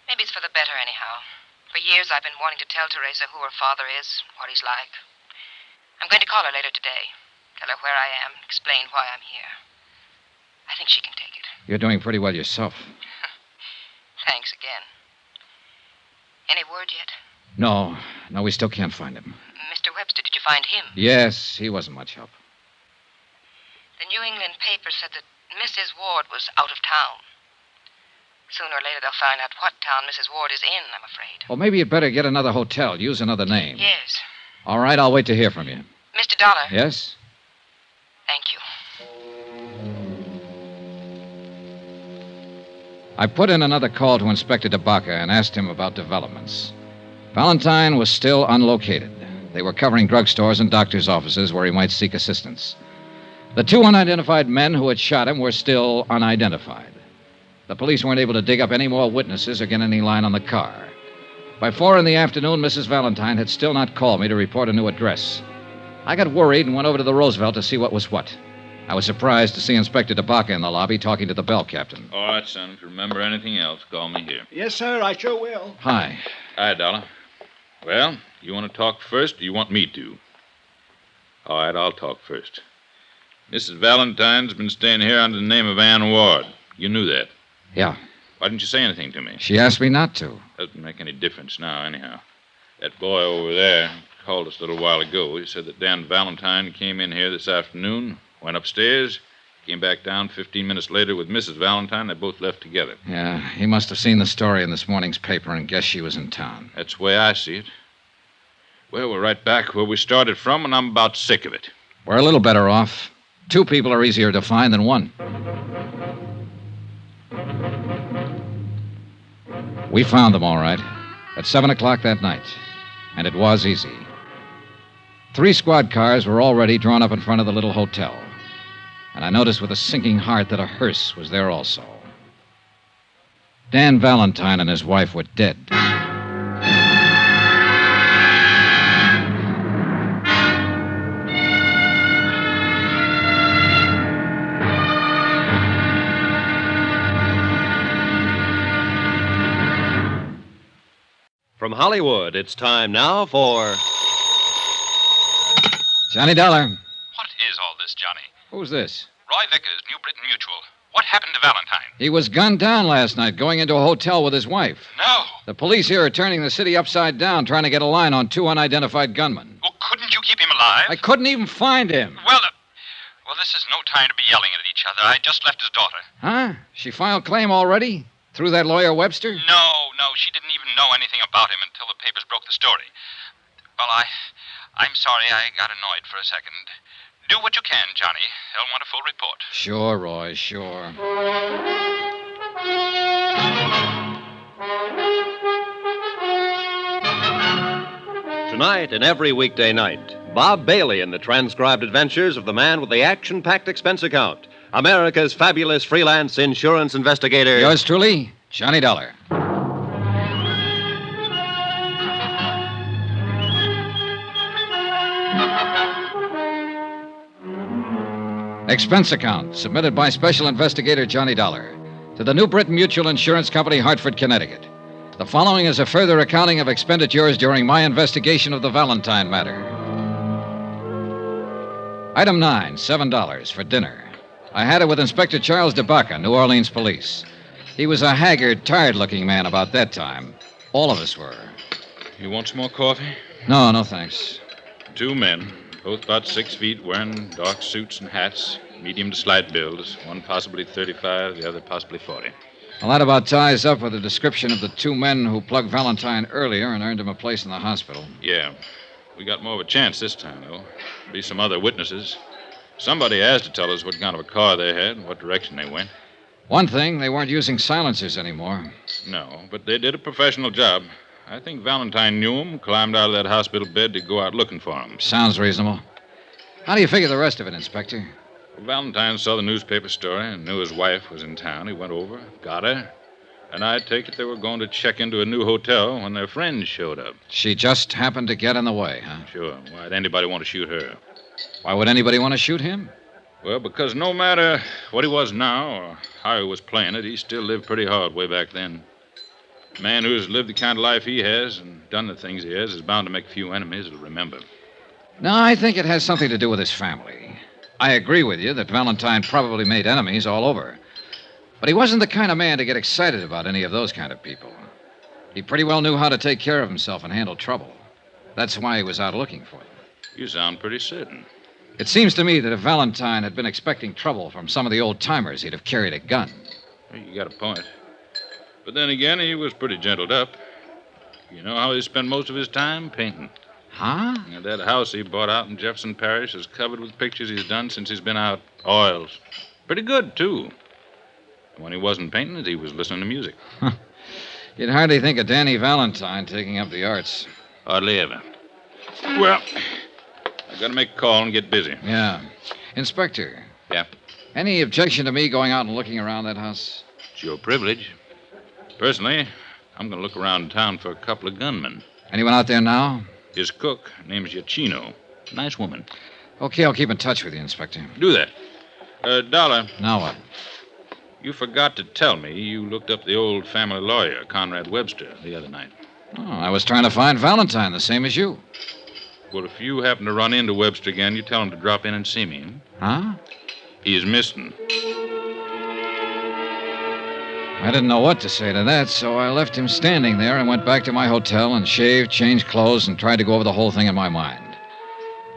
Maybe it's for the better, anyhow. For years I've been wanting to tell Teresa who her father is, what he's like. I'm going to call her later today. Tell her where I am, explain why I'm here. I think she can take it. You're doing pretty well yourself. Thanks again. Any word yet? No, we still can't find him. Mr. Webster, did you find him? Yes, he wasn't much help. The New England paper said that Mrs. Ward was out of town. Sooner or later they'll find out what town Mrs. Ward is in, I'm afraid. Well, maybe you'd better get another hotel, use another name. Yes. All right, I'll wait to hear from you. Mr. Dollar. Yes? Thank you. I put in another call to Inspector DeBaca and asked him about developments. Valentine was still unlocated. They were covering drugstores and doctors' offices where he might seek assistance. The two unidentified men who had shot him were still unidentified. The police weren't able to dig up any more witnesses or get any line on the car. By 4 in the afternoon, Mrs. Valentine had still not called me to report a new address. I got worried and went over to the Roosevelt to see what was what. I was surprised to see Inspector DeBaca in the lobby talking to the bell captain. All right, son. If you remember anything else, call me here. Yes, sir, I sure will. Hi. Hi, Dollar. Well, you want to talk first, or you want me to? All right, I'll talk first. Mrs. Valentine's been staying here under the name of Ann Ward. You knew that. Yeah. Why didn't you say anything to me? She asked me not to. Doesn't make any difference now, anyhow. That boy over there called us a little while ago. He said that Dan Valentine came in here this afternoon, went upstairs, came back down 15 minutes later with Mrs. Valentine. They both left together. Yeah, he must have seen the story in this morning's paper and guessed she was in town. That's the way I see it. Well, we're right back where we started from, and I'm about sick of it. We're a little better off. 2 people are easier to find than 1. We found them all right at 7 o'clock that night, and it was easy. 3 squad cars were already drawn up in front of the little hotel, and I noticed with a sinking heart that a hearse was there also. Dan Valentine and his wife were dead. From Hollywood, it's time now for Johnny Dollar. What is all this, Johnny? Who's this? Roy Vickers, New Britain Mutual. What happened to Valentine? He was gunned down last night going into a hotel with his wife. No. The police here are turning the city upside down, trying to get a line on 2 unidentified gunmen. Well, couldn't you keep him alive? I couldn't even find him. Well, this is no time to be yelling at each other. I just left his daughter. Huh? She filed claim already? Through that lawyer Webster? No, she didn't even know anything about him until the papers broke the story. Well, I'm sorry I got annoyed for a second. Do what you can, Johnny. They'll want a full report. Sure, Roy, sure. Tonight and every weekday night, Bob Bailey in the transcribed adventures of the man with the action-packed expense account, America's fabulous freelance insurance investigator. Yours truly, Johnny Dollar. Expense account submitted by Special Investigator Johnny Dollar to the New Britain Mutual Insurance Company, Hartford, Connecticut. The following is a further accounting of expenditures during my investigation of the Valentine matter. Item 9, $7 for dinner. I had it with Inspector Charles DeBaca, New Orleans Police. He was a haggard, tired-looking man about that time. All of us were. You want some more coffee? No, no, thanks. 2 men, both about 6 feet, wearing dark suits and hats, medium to slight builds. One possibly 35, the other possibly 40. Well, that about ties up with the description of the 2 men who plugged Valentine earlier and earned him a place in the hospital. Yeah. We got more of a chance this time, though. Be some other witnesses. Somebody has to tell us what kind of a car they had and what direction they went. One thing, they weren't using silencers anymore. No, but they did a professional job. I think Valentine knew him, climbed out of that hospital bed to go out looking for him. Sounds reasonable. How do you figure the rest of it, Inspector? Well, Valentine saw the newspaper story and knew his wife was in town. He went over, got her, and I take it they were going to check into a new hotel when their friends showed up. She just happened to get in the way, huh? Sure. Why'd anybody want to shoot her? Why would anybody want to shoot him? Well, because no matter what he was now or how he was playing it, he still lived pretty hard way back then. A man who's lived the kind of life he has and done the things he has is bound to make a few enemies he'll remember. No, I think it has something to do with his family. I agree with you that Valentine probably made enemies all over. But he wasn't the kind of man to get excited about any of those kind of people. He pretty well knew how to take care of himself and handle trouble. That's why he was out looking for them. You sound pretty certain. It seems to me that if Valentine had been expecting trouble from some of the old-timers, he'd have carried a gun. Well, you got a point. But then again, he was pretty gentled up. You know how he spent most of his time? Painting. Huh? And that house he bought out in Jefferson Parish is covered with pictures he's done since he's been out. Oils. Pretty good, too. And when he wasn't painting it, he was listening to music. You'd hardly think of Danny Valentine taking up the arts. Hardly ever. Well, I gotta make a call and get busy. Yeah. Inspector. Yeah? Any objection to me going out and looking around that house? It's your privilege. Personally, I'm gonna look around town for a couple of gunmen. Anyone out there now? His cook, name's Giacchino. Nice woman. Okay, I'll keep in touch with you, Inspector. Do that. Dollar, Now what? you forgot to tell me you looked up the old family lawyer, Conrad Webster, the other night. Oh, I was trying to find Valentine, the same as you. Well, if you happen to run into Webster again, you tell him to drop in and see me. Huh? He's missing. I didn't know what to say to that, so I left him standing there and went back to my hotel and shaved, changed clothes, and tried to go over the whole thing in my mind.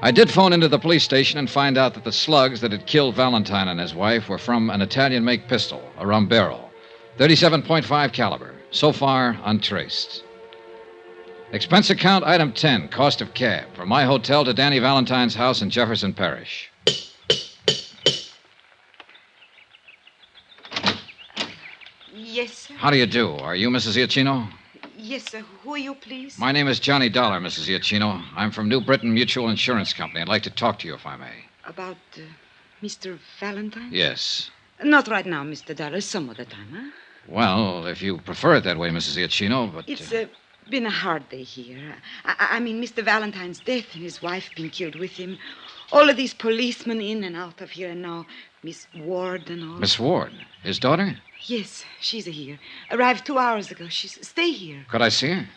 I did phone into the police station and find out that the slugs that had killed Valentine and his wife were from an Italian-make pistol, a Rumbero, 37.5 caliber. So far, untraced. Expense account item 10, cost of cab, from my hotel to Danny Valentine's house in Jefferson Parish. Yes, sir. How do you do? Are you Mrs. Giacchino? Yes, sir. Who are you, please? My name is Johnny Dollar, Mrs. Giacchino. I'm from New Britain Mutual Insurance Company. I'd like to talk to you, if I may. About Mr. Valentine? Yes. Not right now, Mr. Dollar. Some other time, huh? Well, if you prefer it that way, Mrs. Giacchino, but... It's been a hard day here. I mean, Mr. Valentine's death and his wife being killed with him. All of these policemen in and out of here, and now Miss Ward and all. Miss Ward? His daughter? Yes, she's here. Arrived 2 hours ago. Stay here. Could I see her?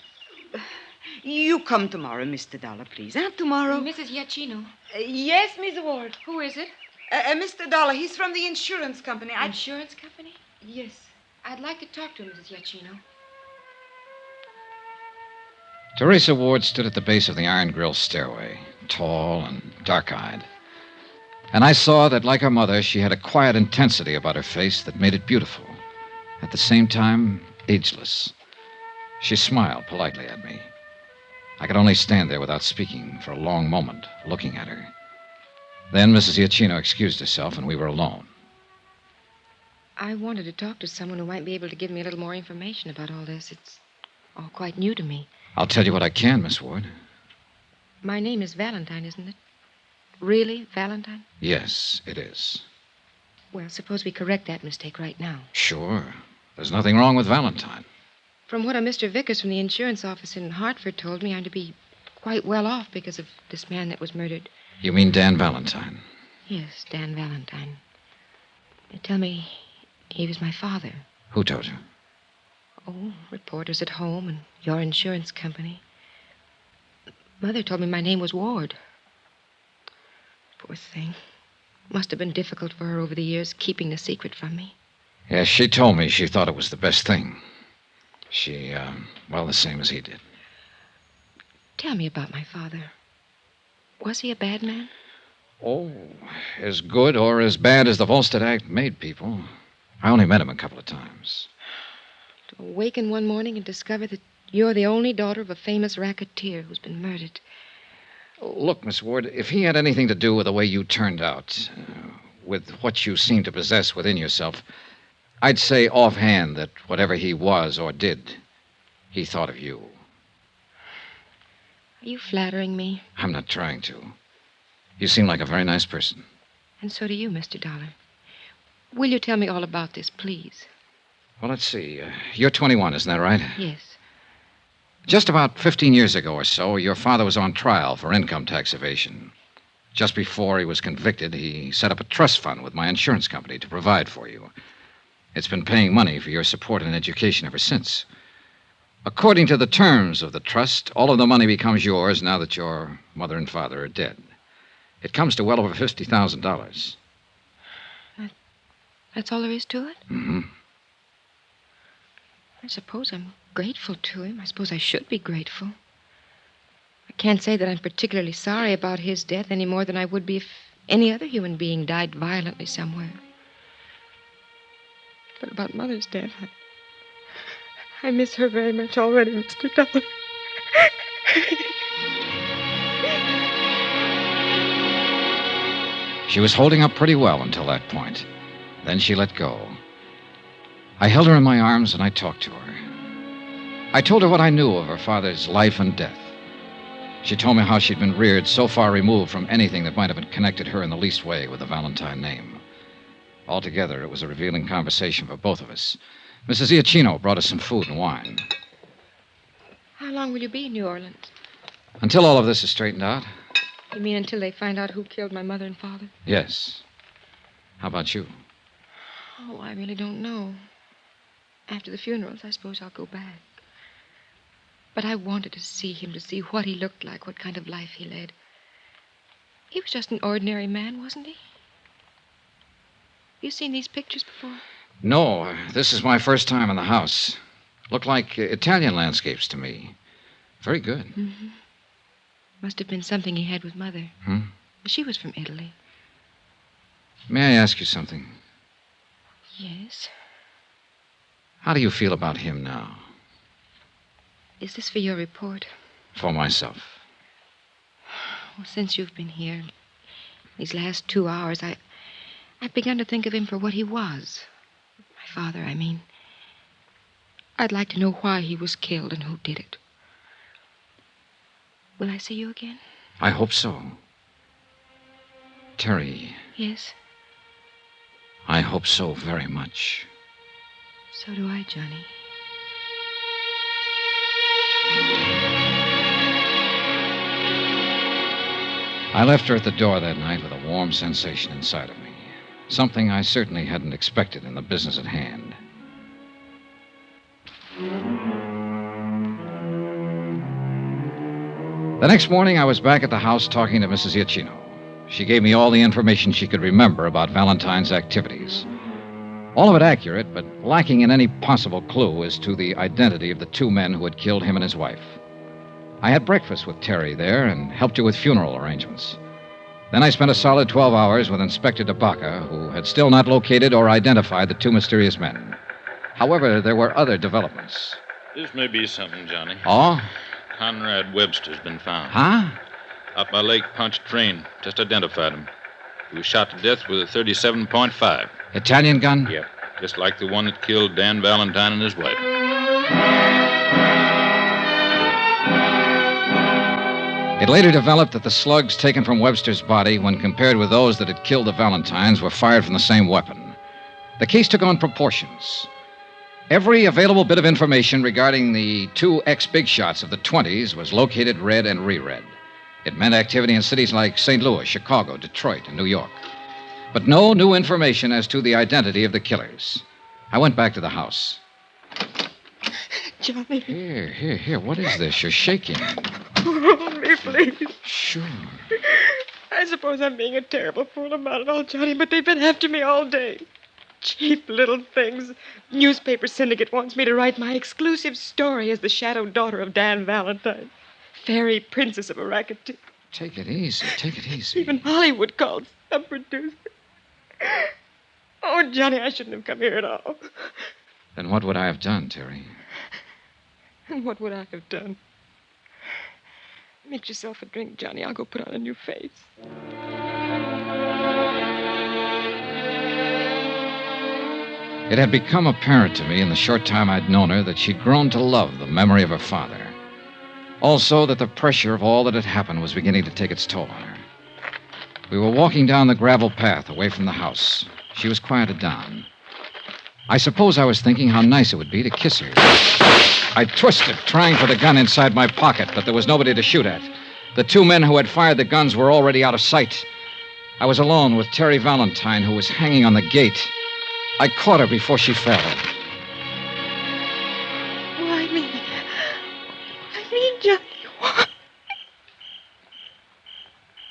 You come tomorrow, Mr. Dollar, please. Huh? Tomorrow. Mrs. Giacchino. Yes, Miss Ward. Who is it? Mr. Dollar. He's from the insurance company. Insurance company? Yes. I'd like to talk to him, Mrs. Giacchino. Teresa Ward stood at the base of the iron grill stairway, tall and dark-eyed. And I saw that, like her mother, she had a quiet intensity about her face that made it beautiful. At the same time, ageless. She smiled politely at me. I could only stand there without speaking for a long moment, looking at her. Then Mrs. Giacchino excused herself, and we were alone. I wanted to talk to someone who might be able to give me a little more information about all this. It's all quite new to me. I'll tell you what I can, Miss Ward. My name is Valentine, isn't it? Really, Valentine? Yes, it is. Well, suppose we correct that mistake right now. Sure. There's nothing wrong with Valentine. From what a Mr. Vickers from the insurance office in Hartford told me, I'm to be quite well off because of this man that was murdered. You mean Dan Valentine? Yes, Dan Valentine. They tell me he was my father. Who told you? Oh, reporters at home and your insurance company. Mother told me my name was Ward. Poor thing. Must have been difficult for her over the years, keeping the secret from me. Yes, she told me she thought it was the best thing. She, well, the same as he did. Tell me about my father. Was he a bad man? Oh, as good or as bad as the Volstead Act made people. I only met him a couple of times. To awaken one morning and discover that you're the only daughter of a famous racketeer who's been murdered. Look, Miss Ward, if he had anything to do with the way you turned out, with what you seem to possess within yourself, I'd say offhand that whatever he was or did, he thought of you. Are you flattering me? I'm not trying to. You seem like a very nice person. And so do you, Mr. Dollar. Will you tell me all about this, please? Well, let's see. You're 21, isn't that right? Yes. Just about 15 years ago or so, your father was on trial for income tax evasion. Just before he was convicted, he set up a trust fund with my insurance company to provide for you. It's been paying money for your support and education ever since. According to the terms of the trust, all of the money becomes yours now that your mother and father are dead. It comes to well over $50,000. That's all there is to it? Mm-hmm. I suppose I'm grateful to him. I suppose I should be grateful. I can't say that I'm particularly sorry about his death any more than I would be if any other human being died violently somewhere. But about Mother's death, I miss her very much already, Mr. Dollar. She was holding up pretty well until that point. Then she let go. I held her in my arms and I talked to her. I told her what I knew of her father's life and death. She told me how she'd been reared so far removed from anything that might have connected her in the least way with the Valentine name. Altogether, it was a revealing conversation for both of us. Mrs. Iacchino brought us some food and wine. How long will you be in New Orleans? Until all of this is straightened out? You mean until they find out who killed my mother and father? Yes. How about you? Oh, I really don't know. After the funerals, I suppose I'll go back. But I wanted to see him, to see what he looked like, what kind of life he led. He was just an ordinary man, wasn't he? You seen these pictures before? No, this is my first time in the house. Looked like Italian landscapes to me. Very good. Mm-hmm. Must have been something he had with Mother. She was from Italy. May I ask you something? Yes. How do you feel about him now? Is this for your report? For myself. Well, since you've been here, these last 2 hours, I've begun to think of him for what he was. My father, I mean. I'd like to know why he was killed and who did it. Will I see you again? I hope so. Terry. Yes? I hope so very much. So do I, Johnny. I left her at the door that night with a warm sensation inside of me. Something I certainly hadn't expected in the business at hand. The next morning, I was back at the house talking to Mrs. Iacchino. She gave me all the information she could remember about Valentine's activities. All of it accurate, but lacking in any possible clue as to the identity of the two men who had killed him and his wife. I had breakfast with Terry there and helped her with funeral arrangements. Then I spent a solid 12 hours with Inspector DeBacca, who had still not located or identified the two mysterious men. However, there were other developments. This may be something, Johnny. Oh? Conrad Webster's been found. Huh? Up by Lake Punch train. Just identified him. He was shot to death with a 37.5. Italian gun? Yep. Just like the one that killed Dan Valentine and his wife. It later developed that the slugs taken from Webster's body, when compared with those that had killed the Valentines, were fired from the same weapon. The case took on proportions. Every available bit of information regarding the two ex-big shots of the 20s was located, read, and reread. It meant activity in cities like St. Louis, Chicago, Detroit, and New York. But no new information as to the identity of the killers. I went back to the house. Johnny. Here. What is this? You're shaking. Hold me, please. Sure. I suppose I'm being a terrible fool about it all, Johnny, but they've been after me all day. Cheap little things. Newspaper syndicate wants me to write my exclusive story as the shadow daughter of Dan Valentine. Fairy princess of a racketeer. Take it easy. Take it easy. Even Hollywood called some producer. Oh, Johnny, I shouldn't have come here at all. Then what would I have done, Terry? And what would I have done? Make yourself a drink, Johnny. I'll go put on a new face. It had become apparent to me in the short time I'd known her that she'd grown to love the memory of her father. Also, that the pressure of all that had happened was beginning to take its toll on her. We were walking down the gravel path away from the house. She was quieted down. I suppose I was thinking how nice it would be to kiss her. I twisted, trying for the gun inside my pocket, but there was nobody to shoot at. The two men who had fired the guns were already out of sight. I was alone with Terry Valentine, who was hanging on the gate. I caught her before she fell. Why me? Why me, Johnny? Why?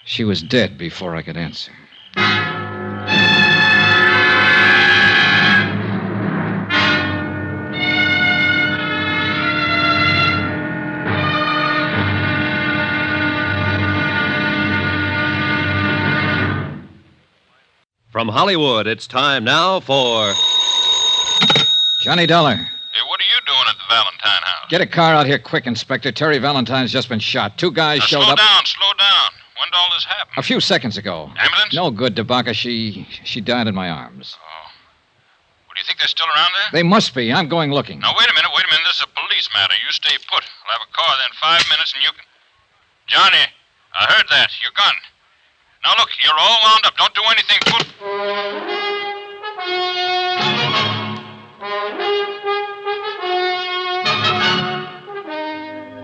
She was dead before I could answer. From Hollywood, it's time now for Johnny Dollar. Hey, what are you doing at the Valentine house? Get a car out here quick, Inspector. Terry Valentine's just been shot. Two guys Now, showed slow up. Slow down. When did all this happen? A few seconds ago. Ambulance? No good, DeBaca. She died in my arms. Oh. Well, do you think they're still around there? They must be. I'm going looking. Now, wait a minute. This is a police matter. You stay put. I'll have a car there in 5 minutes and you can... Johnny, I heard that. Your gun. Now, look, you're all wound up. Don't do anything.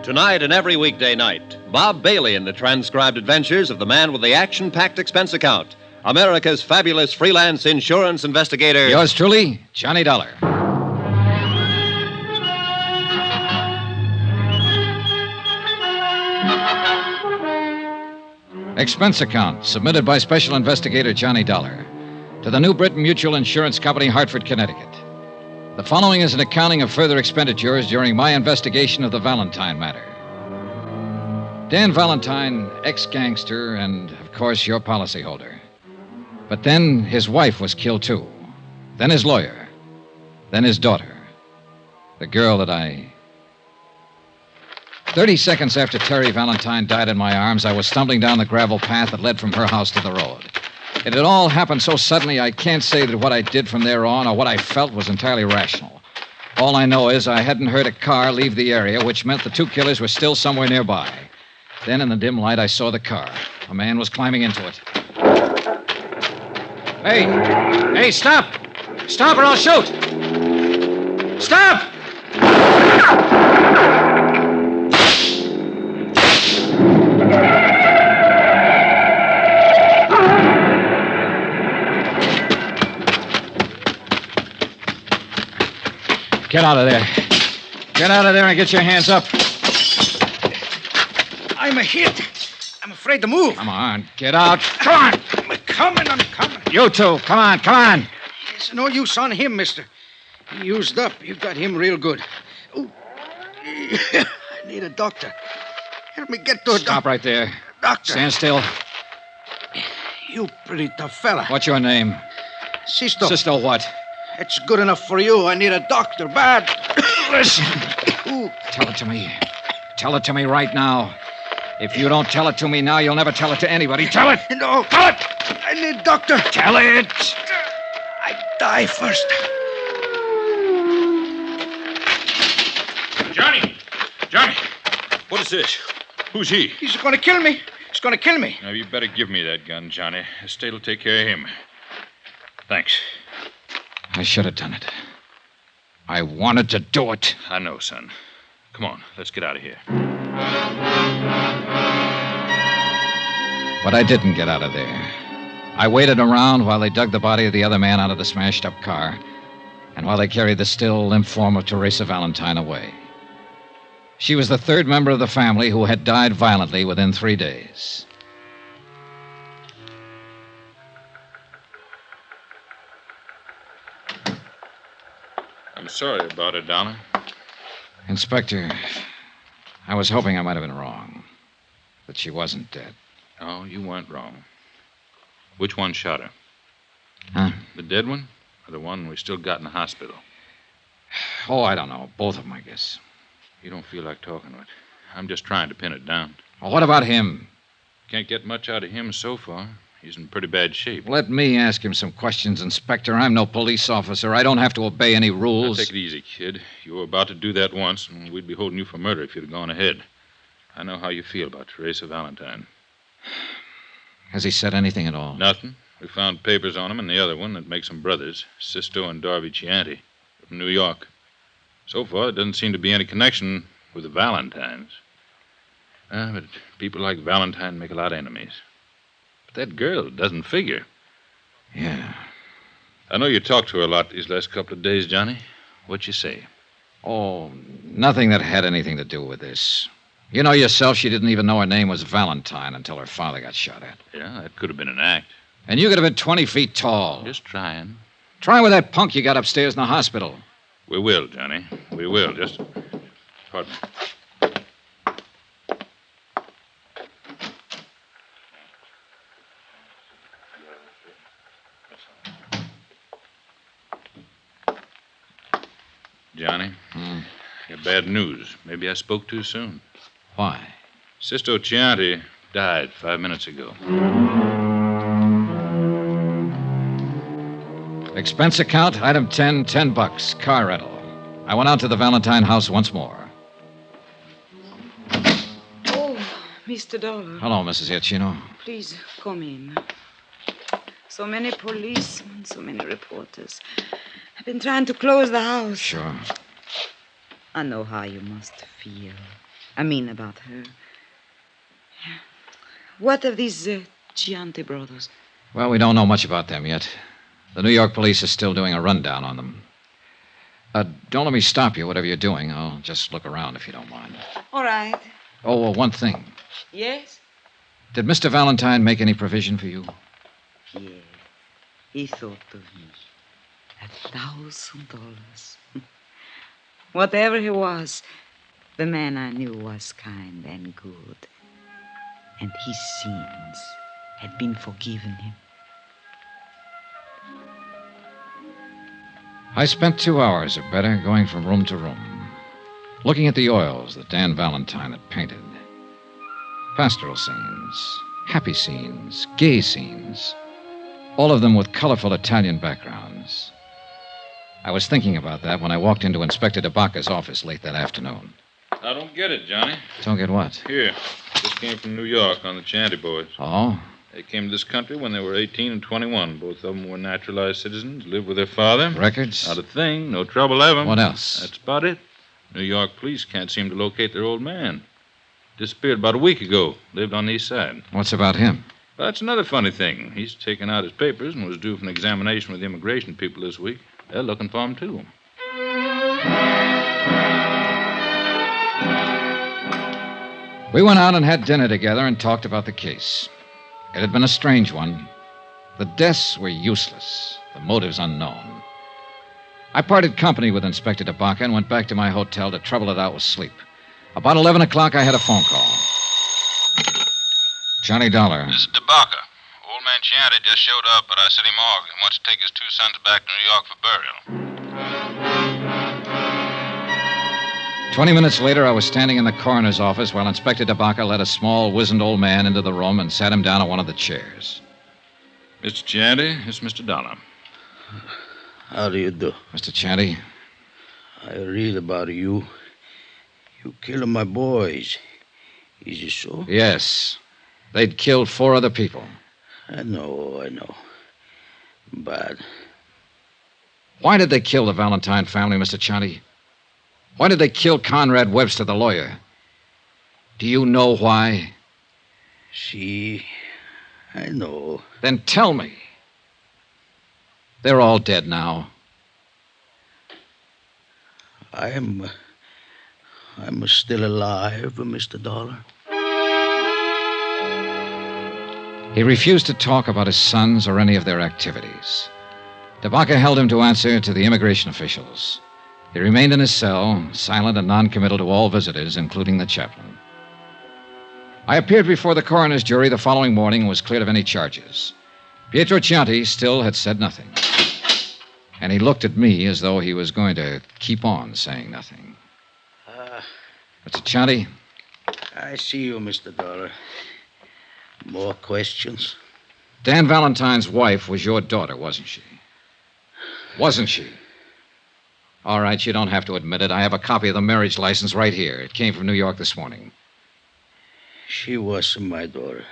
Tonight and every weekday night, Bob Bailey in the transcribed adventures of the man with the action-packed expense account, America's fabulous freelance insurance investigator. Yours truly, Johnny Dollar. Expense account submitted by Special Investigator Johnny Dollar to the New Britain Mutual Insurance Company, Hartford, Connecticut. The following is an accounting of further expenditures during my investigation of the Valentine matter. Dan Valentine, ex-gangster, and, of course, your policyholder. But then his wife was killed, too. Then his lawyer. Then his daughter. The girl that I... 30 seconds after Terry Valentine died in my arms, I was stumbling down the gravel path that led from her house to the road. It had all happened so suddenly, I can't say that what I did from there on or what I felt was entirely rational. All I know is I hadn't heard a car leave the area, which meant the two killers were still somewhere nearby. Then, in the dim light, I saw the car. A man was climbing into it. Hey, stop! Stop or I'll shoot! Stop! Get out of there. Get out of there and get your hands up. I'm a hit. I'm afraid to move. Come on, get out. Come on. I'm coming. You two, come on. It's no use on him, mister. He used up. You got him real good. Ooh. I need a doctor. Help me get to a doctor. Stop right there. Doctor. Stand still. You pretty tough fella. What's your name? Sisto. Sisto what? It's good enough for you. I need a doctor, bad. Listen. Ooh. Tell it to me. Tell it to me right now. If you don't tell it to me now, you'll never tell it to anybody. Tell it! No. Tell it! I need doctor. Tell it! I die first. Johnny! What is this? Who's he? He's going to kill me. He's going to kill me. Now, you better give me that gun, Johnny. Estate will take care of him. Thanks. I should have done it. I wanted to do it. I know, son. Come on, let's get out of here. But I didn't get out of there. I waited around while they dug the body of the other man out of the smashed-up car, and while they carried the still, limp form of Teresa Valentine away. She was the third member of the family who had died violently within 3 days. sorry about it, Dollar. Inspector, I was hoping I might have been wrong. That she wasn't dead. Oh, you weren't wrong. Which one shot her? Huh? The dead one? Or the one we still got in the hospital? Oh, I don't know. Both of them, I guess. You don't feel like talking to it. I'm just trying to pin it down. Well, what about him? Can't get much out of him so far. He's in pretty bad shape. Let me ask him some questions, Inspector. I'm no police officer. I don't have to obey any rules. Now, take it easy, kid. You were about to do that once, and we'd be holding you for murder if you'd have gone ahead. I know how you feel about Teresa Valentine. Has he said anything at all? Nothing. We found papers on him and the other one that makes them brothers, Sisto and Darby Chianti, from New York. So far, there doesn't seem to be any connection with the Valentines. But people like Valentine make a lot of enemies. But that girl doesn't figure. Yeah. I know you talked to her a lot these last couple of days, Johnny. What'd you say? Oh, nothing that had anything to do with this. You know yourself, she didn't even know her name was Valentine until her father got shot at. Yeah, that could have been an act. And you could have been 20 feet tall. Just trying. Try with that punk you got upstairs in the hospital. We will, Johnny. We will. Just... Pardon me. Johnny, I got bad news. Maybe I spoke too soon. Why? Sisto Chianti died 5 minutes ago. Expense account, item 10, $10, car rental. I went out to the Valentine house once more. Oh, Mr. Dollar. Hello, Mrs. Giacchino. Please, come in. So many policemen, so many reporters. I've been trying to close the house. Sure. I know how you must feel. I mean about her. What of these Chianti brothers? Well, we don't know much about them yet. The New York police are still doing a rundown on them. Don't let me stop you, whatever you're doing. I'll just look around if you don't mind. All right. Oh, one thing. Yes? Did Mr. Valentine make any provision for you? Yeah. He thought of me. $1,000. Whatever he was, the man I knew was kind and good. And his sins had been forgiven him. I spent 2 hours or better going from room to room, looking at the oils that Dan Valentine had painted. Pastoral scenes, happy scenes, gay scenes, all of them with colorful Italian backgrounds. I was thinking about that when I walked into Inspector DeBacca's office late that afternoon. I don't get it, Johnny. Don't get what? Here. This came from New York on the Chianti boys. Oh? They came to this country when they were 18 and 21. Both of them were naturalized citizens, lived with their father. Records? Not a thing. No trouble ever. What else? That's about it. New York police can't seem to locate their old man. Disappeared about a week ago. Lived on the east side. What's about him? That's another funny thing. He's taken out his papers and was due for an examination with the immigration people this week. They're looking for him, too. We went out and had dinner together and talked about the case. It had been a strange one. The deaths were useless, the motives unknown. I parted company with Inspector DeBacca and went back to my hotel to trouble it out with sleep. About 11 o'clock, I had a phone call. Johnny Dollar. This is DeBacca. Old man Chianti just showed up at our city morgue and wants to take his 2 sons back to New York for burial. 20 minutes later, I was standing in the coroner's office while Inspector DeBacca led a small, wizened old man into the room and sat him down on one of the chairs. Mr. Chianti, it's Mr. Dollar. How do you do? Mr. Chianti? I read about you. You killed my boys. Is it so? Yes. They'd killed 4 other people. I know. But... Why did they kill the Valentine family, Mr. Chianti? Why did they kill Conrad Webster, the lawyer? Do you know why? See, I know. Then tell me. They're all dead now. I'm still alive, Mr. Dollar. He refused to talk about his sons or any of their activities. DeBacca held him to answer to the immigration officials. He remained in his cell, silent and noncommittal to all visitors, including the chaplain. I appeared before the coroner's jury the following morning and was cleared of any charges. Pietro Chianti still had said nothing. And he looked at me as though he was going to keep on saying nothing. Mr. Chianti? I see you, Mr. Dollar. More questions? Dan Valentine's wife was your daughter, wasn't she? Wasn't she? All right, you don't have to admit it. I have a copy of the marriage license right here. It came from New York this morning. She was my daughter.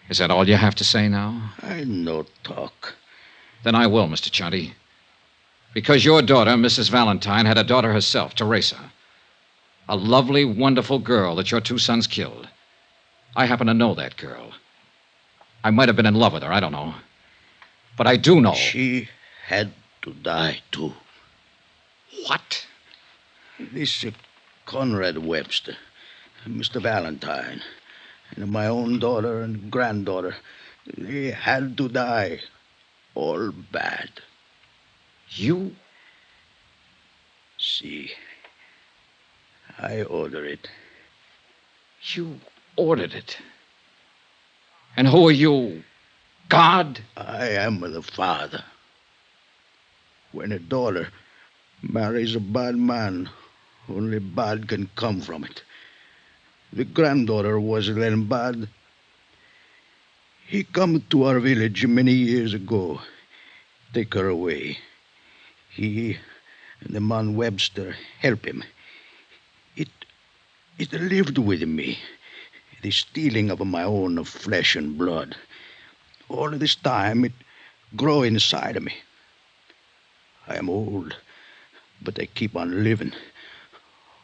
Is that all you have to say now? I no talk. Then I will, Mr. Chianti. Because your daughter, Mrs. Valentine, had a daughter herself, Teresa. A lovely, wonderful girl that your two sons killed. I happen to know that girl. I might have been in love with her, I don't know. But I do know. She had to die, too. What? This Conrad Webster, Mr. Valentine, and my own daughter and granddaughter, they had to die. All bad. You? See, I order it. You ordered it? And who are you? God? I am the father. When a daughter marries a bad man, only bad can come from it. The granddaughter was then bad. He come to our village many years ago. Take her away. He and the man Webster help him. It lived with me. The stealing of my own flesh and blood. All this time it grow inside of me. I am old, but I keep on living.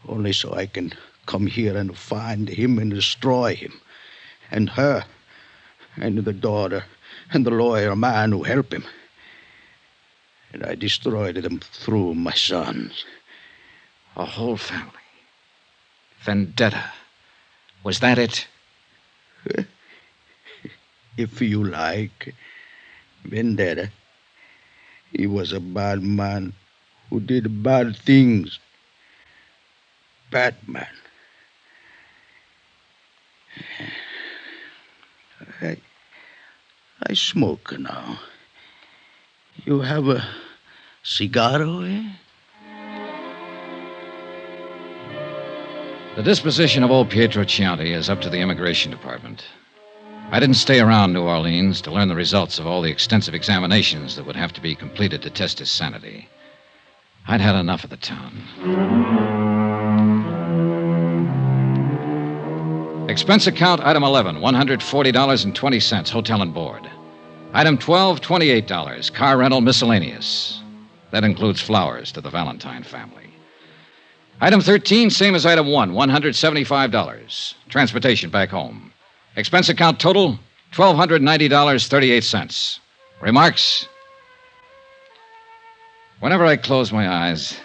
Only so I can come here and find him and destroy him. And her. And the daughter, and the lawyer man who helped him. And I destroyed them through my sons. A whole family. Vendetta. Was that it? If you like. Vendetta. He was a bad man who did bad things. Bad man. I smoke now. You have a cigarro, eh? The disposition of old Pietro Chianti is up to the Immigration Department. I didn't stay around New Orleans to learn the results of all the extensive examinations that would have to be completed to test his sanity. I'd had enough of the town. Expense account, item 11, $140.20, hotel and board. Item 12, $28, car rental miscellaneous. That includes flowers to the Valentine family. Item 13, same as item 1, $175. Transportation back home. Expense account total, $1,290.38. Remarks? Whenever I close my eyes,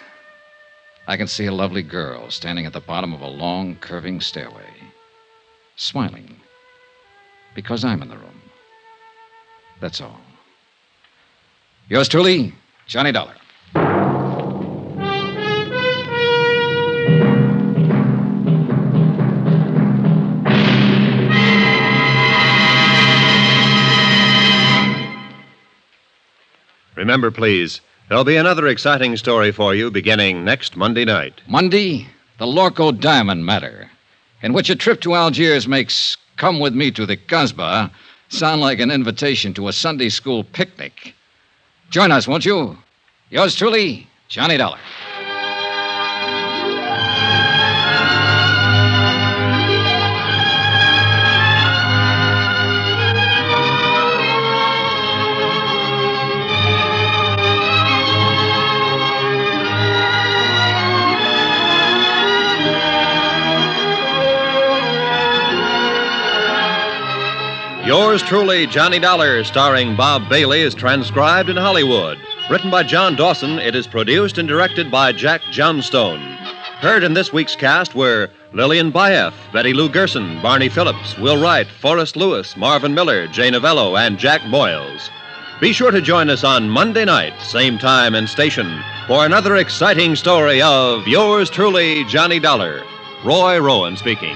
I can see a lovely girl standing at the bottom of a long, curving stairway, smiling, because I'm in the room. That's all. Yours truly, Johnny Dollar. Remember, please, there'll be another exciting story for you beginning next Monday night. Monday, the Lorco Diamond Matter, in which a trip to Algiers makes Come With Me to the Kasbah sound like an invitation to a Sunday school picnic. Join us, won't you? Yours truly, Johnny Dollar. Yours truly, Johnny Dollar, starring Bob Bailey, is transcribed in Hollywood. Written by John Dawson, it is produced and directed by Jack Johnstone. Heard in this week's cast were Lillian Baeff, Betty Lou Gerson, Barney Phillips, Will Wright, Forrest Lewis, Marvin Miller, Jay Novello, and Jack Boyles. Be sure to join us on Monday night, same time and station, for another exciting story of yours truly, Johnny Dollar. Roy Rowan speaking.